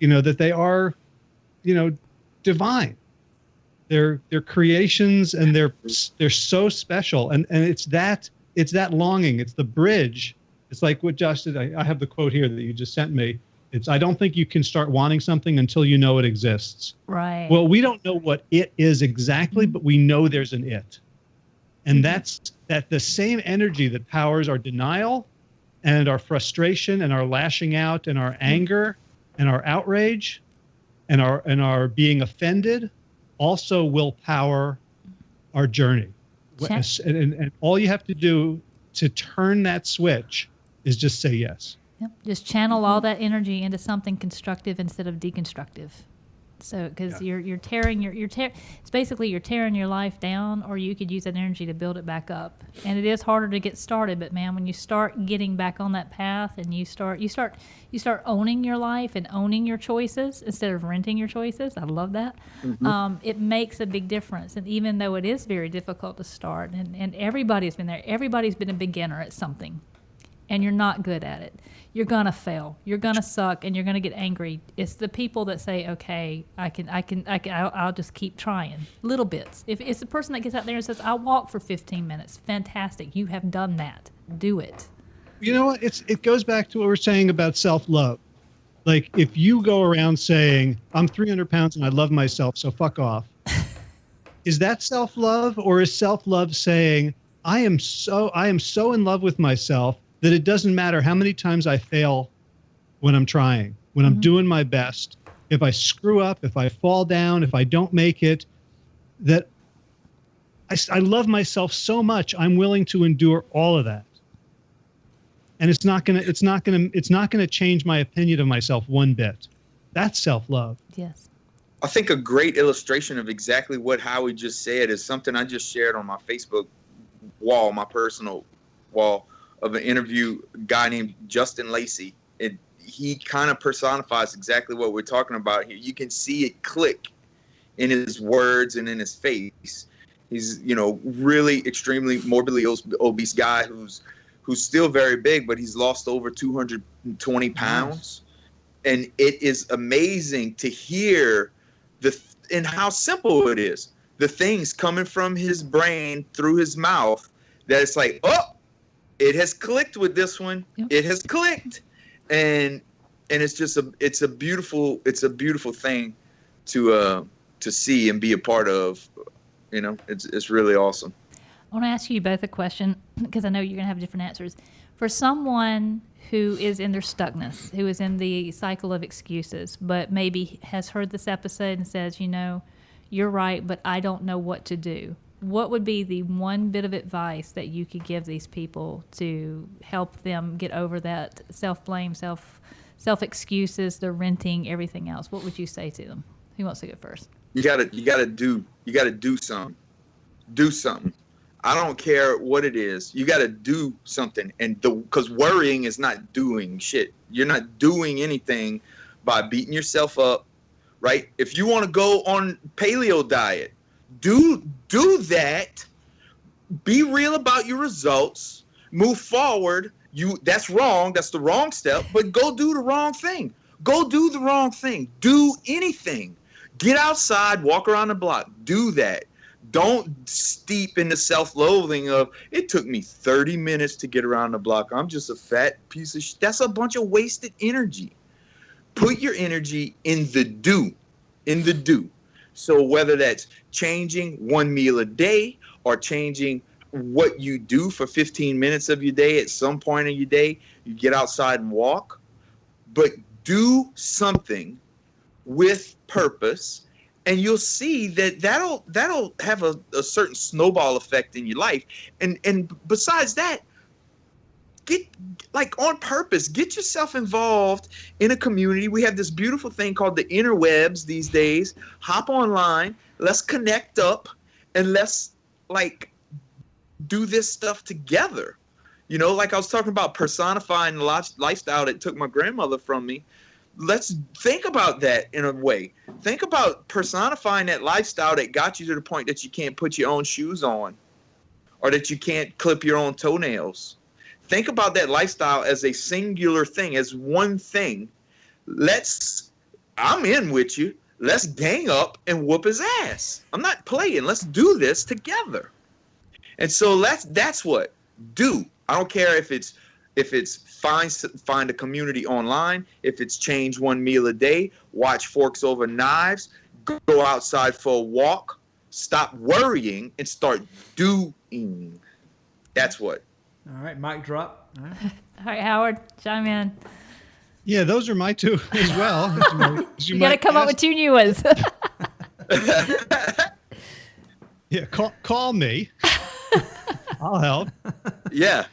are, divine. They're creations, and they're so special. And it's that longing. It's the bridge. It's like what Josh did. I have the quote here that you just sent me. It's, I don't think you can start wanting something until you know it exists. Right. Well, we don't know what it is exactly, but we know there's an it. And that's the same energy that powers our denial and our frustration and our lashing out and our anger and our outrage and our being offended also will power our journey. And all you have to do to turn that switch is just say yes. Yep. Just channel all that energy into something constructive instead of deconstructive. So, because you're tearing it's basically you're tearing your life down, or you could use that energy to build it back up. And it is harder to get started, but man, when you start getting back on that path and you start owning your life and owning your choices instead of renting your choices, I love that. It makes a big difference. And even though it is very difficult to start, and everybody's been there, everybody's been a beginner at something, and you're not good at it. You're gonna fail. You're gonna suck, and you're gonna get angry. It's the people that say, "Okay, I'll just keep trying little bits." If it's the person that gets out there and says, "I'll walk for 15 minutes," fantastic. You have done that. Do it. You know what? It goes back to what we're saying about self-love. Like, if you go around saying, "I'm 300 pounds and I love myself, so fuck off," is that self-love, or is self-love saying, I am so in love with myself that it doesn't matter how many times I fail when I'm trying, when I'm doing my best, if I screw up, if I fall down, if I don't make it, that I love myself so much, I'm willing to endure all of that. And it's not gonna change my opinion of myself one bit. That's self-love. Yes. I think a great illustration of exactly what Howie just said is something I just shared on my Facebook wall, my personal wall, of an interview, a guy named Justin Lacey. And he kind of personifies exactly what we're talking about here. You can see it click in his words and in his face. He's, really extremely morbidly obese guy who's still very big, but he's lost over 220 pounds. And it is amazing to hear and how simple it is. The things coming from his brain through his mouth, that it's like, oh, it has clicked with this one. Yep. It has clicked. And it's just a beautiful thing to see and be a part of. It's really awesome. I want to ask you both a question, because I know you're going to have different answers. For someone who is in their stuckness, who is in the cycle of excuses, but maybe has heard this episode and says, you're right, but I don't know what to do. What would be the one bit of advice that you could give these people to help them get over that self-blame, self-excuses, the renting, everything else? What would you say to them? Who wants to go first? You gotta do something. Do something. I don't care what it is. You gotta do something. And because worrying is not doing shit. You're not doing anything by beating yourself up, right? If you want to go on paleo diet, do that. Be real about your results. Move forward. That's wrong. That's the wrong step. But go do the wrong thing. Go do the wrong thing. Do anything. Get outside. Walk around the block. Do that. Don't steep in the self-loathing of, it took me 30 minutes to get around the block. I'm just a fat piece of shit. That's a bunch of wasted energy. Put your energy in the do. In the do. So whether that's changing one meal a day or changing what you do for 15 minutes of your day, at some point in your day, you get outside and walk, but do something with purpose, and you'll see that'll have a certain snowball effect in your life. And besides that, get on purpose, get yourself involved in a community. We have this beautiful thing called the interwebs these days. Hop online, let's connect up, and let's do this stuff together. You know, like I was talking about personifying the lifestyle that took my grandmother from me. Let's think about that in a way. Think about personifying that lifestyle that got you to the point that you can't put your own shoes on or that you can't clip your own toenails. Think about that lifestyle as a singular thing, as one thing. I'm in with you. Let's gang up and whoop his ass. I'm not playing. Let's do this together. And so that's what do. I don't care if it's find a community online, if it's change one meal a day, watch Forks Over Knives, go outside for a walk, stop worrying and start doing. That's what. All right, mic drop. All right, All right, Howard, chime in. Yeah, those are my two as well. You got to come up with two new ones. Yeah, call me. I'll help. Yeah.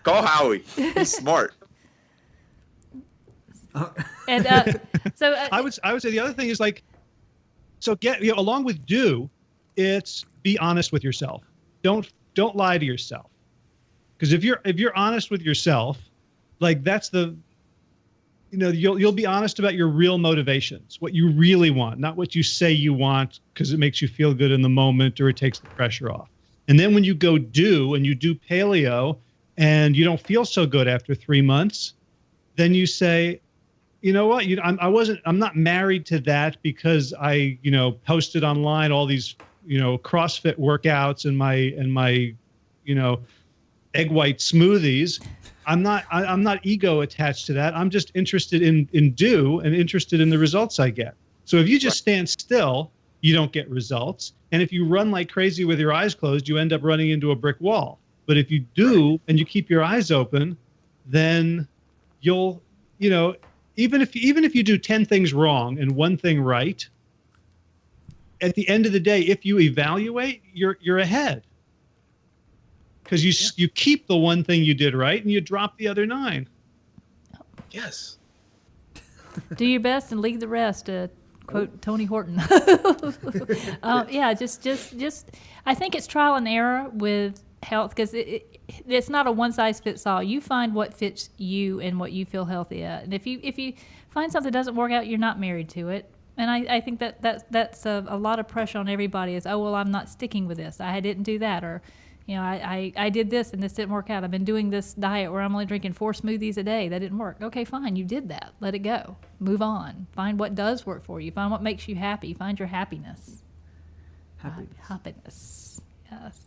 Call Howie. He's smart. And so I would say the other thing is like, so along with do, it's be honest with yourself. Don't lie to yourself. Because if you're honest with yourself, like that's you'll be honest about your real motivations, what you really want, not what you say you want because it makes you feel good in the moment or it takes the pressure off. And then when you go do and you do paleo and you don't feel so good after 3 months, then you say, you know what, I'm not married to that because I, posted online all these, CrossFit workouts and my egg white smoothies. I'm not ego attached to that. I'm just interested in do and interested in the results I get. So if you just stand still, you don't get results. And if you run like crazy with your eyes closed, you end up running into a brick wall. But if you do and you keep your eyes open, then you'll, even if you do 10 things wrong and one thing right, at the end of the day, if you evaluate, you're ahead. Because you keep the one thing you did right and you drop the other 9. Yes. Do your best and leave the rest. Quote Tony Horton. Yeah, just. I think it's trial and error with health because it's not a one size fits all. You find what fits you and what you feel healthy at. And if you find something that doesn't work out, you're not married to it. And I think that's a lot of pressure on everybody. Is I'm not sticking with this. I didn't do that, or I did this and this didn't work out. I've been doing this diet where I'm only drinking 4 smoothies a day. That didn't work. Okay, fine. You did that. Let it go. Move on. Find what does work for you. Find what makes you happy. Find your happiness. Happiness. Yes.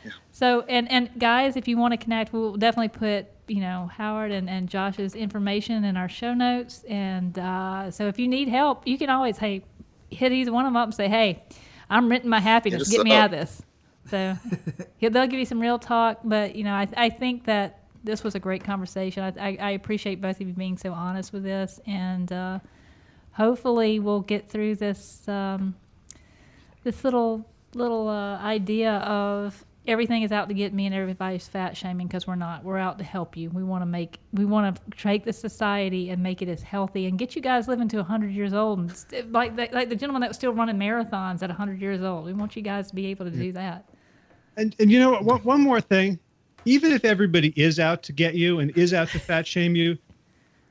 Yeah. So, and guys, if you want to connect, we'll definitely put, Howard and Josh's information in our show notes. And so if you need help, you can always, hit either one of them up and say, hey, I'm renting my happiness. Get me out of this. So they'll give you some real talk, but I think that this was a great conversation. I appreciate both of you being so honest with this, and hopefully we'll get through this this little idea of everything is out to get me and everybody's fat shaming, because we're not. We're out to help you. We want to take this society and make it as healthy and get you guys living to 100 years old, and like the gentleman that was still running marathons at 100 years old. We want you guys to be able to do that. And you know what? One more thing. Even if everybody is out to get you and is out to fat shame you,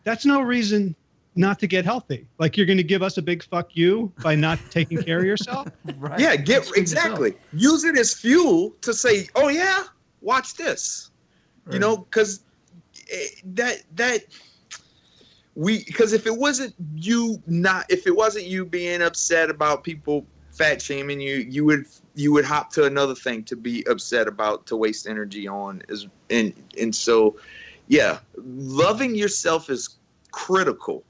that's no reason not to get healthy. Like you're going to give us a big fuck you by not taking care of yourself? Right. Yeah, exactly. Use it as fuel to say, oh yeah, watch this. Right. Because because if it wasn't you being upset about people fat shaming you would hop to another thing to be upset about, to waste energy on. And so, yeah, loving yourself is critical,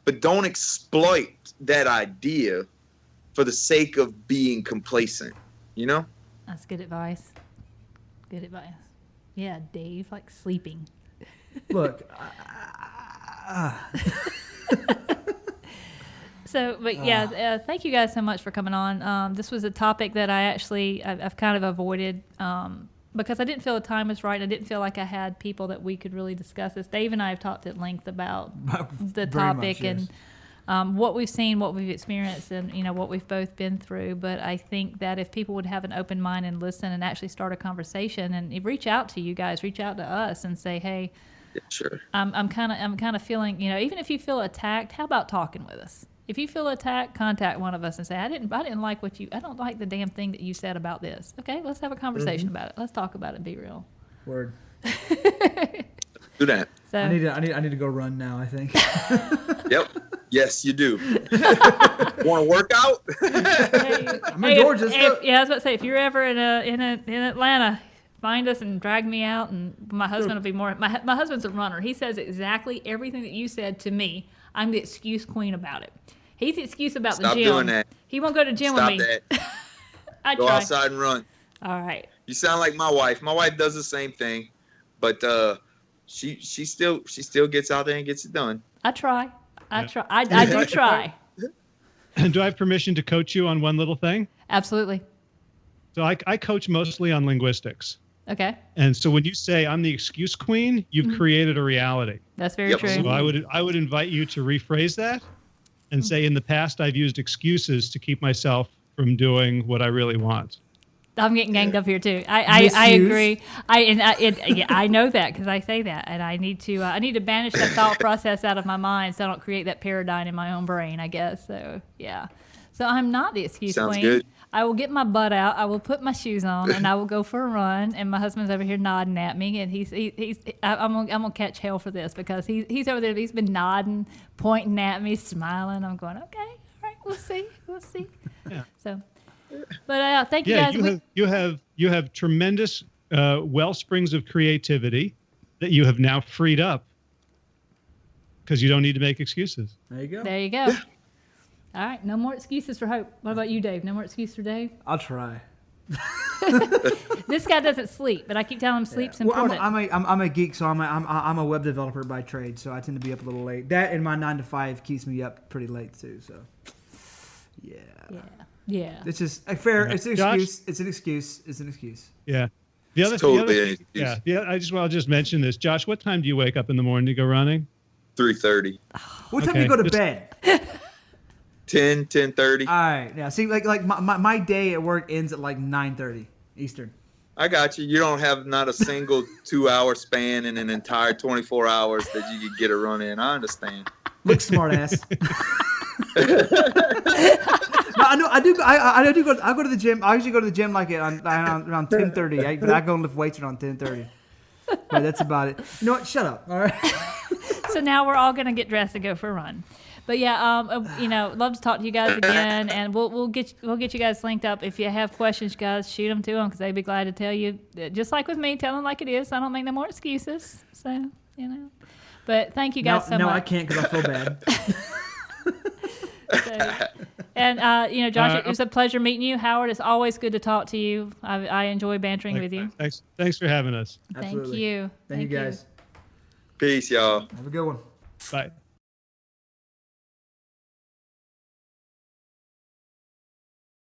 but don't exploit that idea for the sake of being complacent, That's good advice. Good advice. Yeah, Dave, like sleeping. Look. So, but yeah, thank you guys so much for coming on. This was a topic that I've kind of avoided because I didn't feel the time was right. I didn't feel like I had people that we could really discuss this. Dave and I have talked at length about the topic, much, yes. what we've seen, what we've experienced, and what we've both been through. But I think that if people would have an open mind and listen and actually start a conversation and reach out to you guys, reach out to us and say, hey, Yeah, sure. I'm kind of feeling, even if you feel attacked, how about talking with us? If you feel attacked, contact one of us and say, I didn't like I don't like the damn thing that you said about this. Okay, let's have a conversation about it. Let's talk about it and be real. Word. Do that. So I need to go run now, I think. Yep. Yes, you do. Want to work out? I'm in Georgia. I was about to say, if you're ever in Atlanta, find us and drag me out, and my husband will be more. My husband's a runner. He says exactly everything that you said to me. I'm the excuse queen about it. He's the excuse about the gym. Stop doing that. He won't go to the gym Stop with me. that. Go outside and run. All right. You sound like my wife. My wife does the same thing, but she still gets out there and gets it done. I try. I do try. And do I have permission to coach you on one little thing? Absolutely. So I coach mostly on linguistics. Okay. And so when you say I'm the excuse queen, you've created a reality. That's very true. So I would invite you to rephrase that and say, in the past, I've used excuses to keep myself from doing what I really want. I'm getting ganged up here too. I agree. I know that because I say that, and I need to banish that thought process out of my mind so I don't create that paradigm in my own brain, I guess. So yeah. So I'm not the excuse Sounds queen. good. I will get my butt out. I will put my shoes on, and I will go for a run. And my husband's over here nodding at me, and I'm gonna catch hell for this because he's over there. He's been nodding, pointing at me, smiling. I'm going, okay, all right, we'll see. Yeah. So, but thank you guys. You have tremendous well springs of creativity that you have now freed up because you don't need to make excuses. There you go. There you go. Yeah. All right, no more excuses for Hope. What about you, Dave? No more excuses for Dave? I'll try. This guy doesn't sleep, but I keep telling him sleep's important. I'm a geek, so I'm a web developer by trade, so I tend to be up a little late. That and my 9 to 5 keeps me up pretty late too. So, yeah. It's just fair. It's an excuse. Josh? It's an excuse. Yeah. I'll just mention this. Josh, what time do you wake up in the morning to go running? 3:30. What time do you go to bed? 10:30. All right. Yeah. See, like my day at work ends at like 9:30 Eastern. I got you. You don't have not a single 2-hour span in an entire 24 hours that you could get a run in. I understand. Look, smart ass. No, I do go. I go to the gym. I usually go to the gym like around 10:30. I go and lift weights around 10:30. But that's about it. You know what? Shut up. All right. So now we're all gonna get dressed and go for a run. But yeah, love to talk to you guys again, and we'll get you guys linked up. If you have questions, guys, shoot them to them because they'd be glad to tell you. Just like with me, tell them like it is. I don't make no more excuses. So But thank you guys so much. No, I can't because I feel bad. Josh, it was a pleasure meeting you. Howard, it's always good to talk to you. I enjoy bantering with you. Thanks for having us. Absolutely. Thank you. Thank you guys. Peace, y'all. Have a good one. Bye.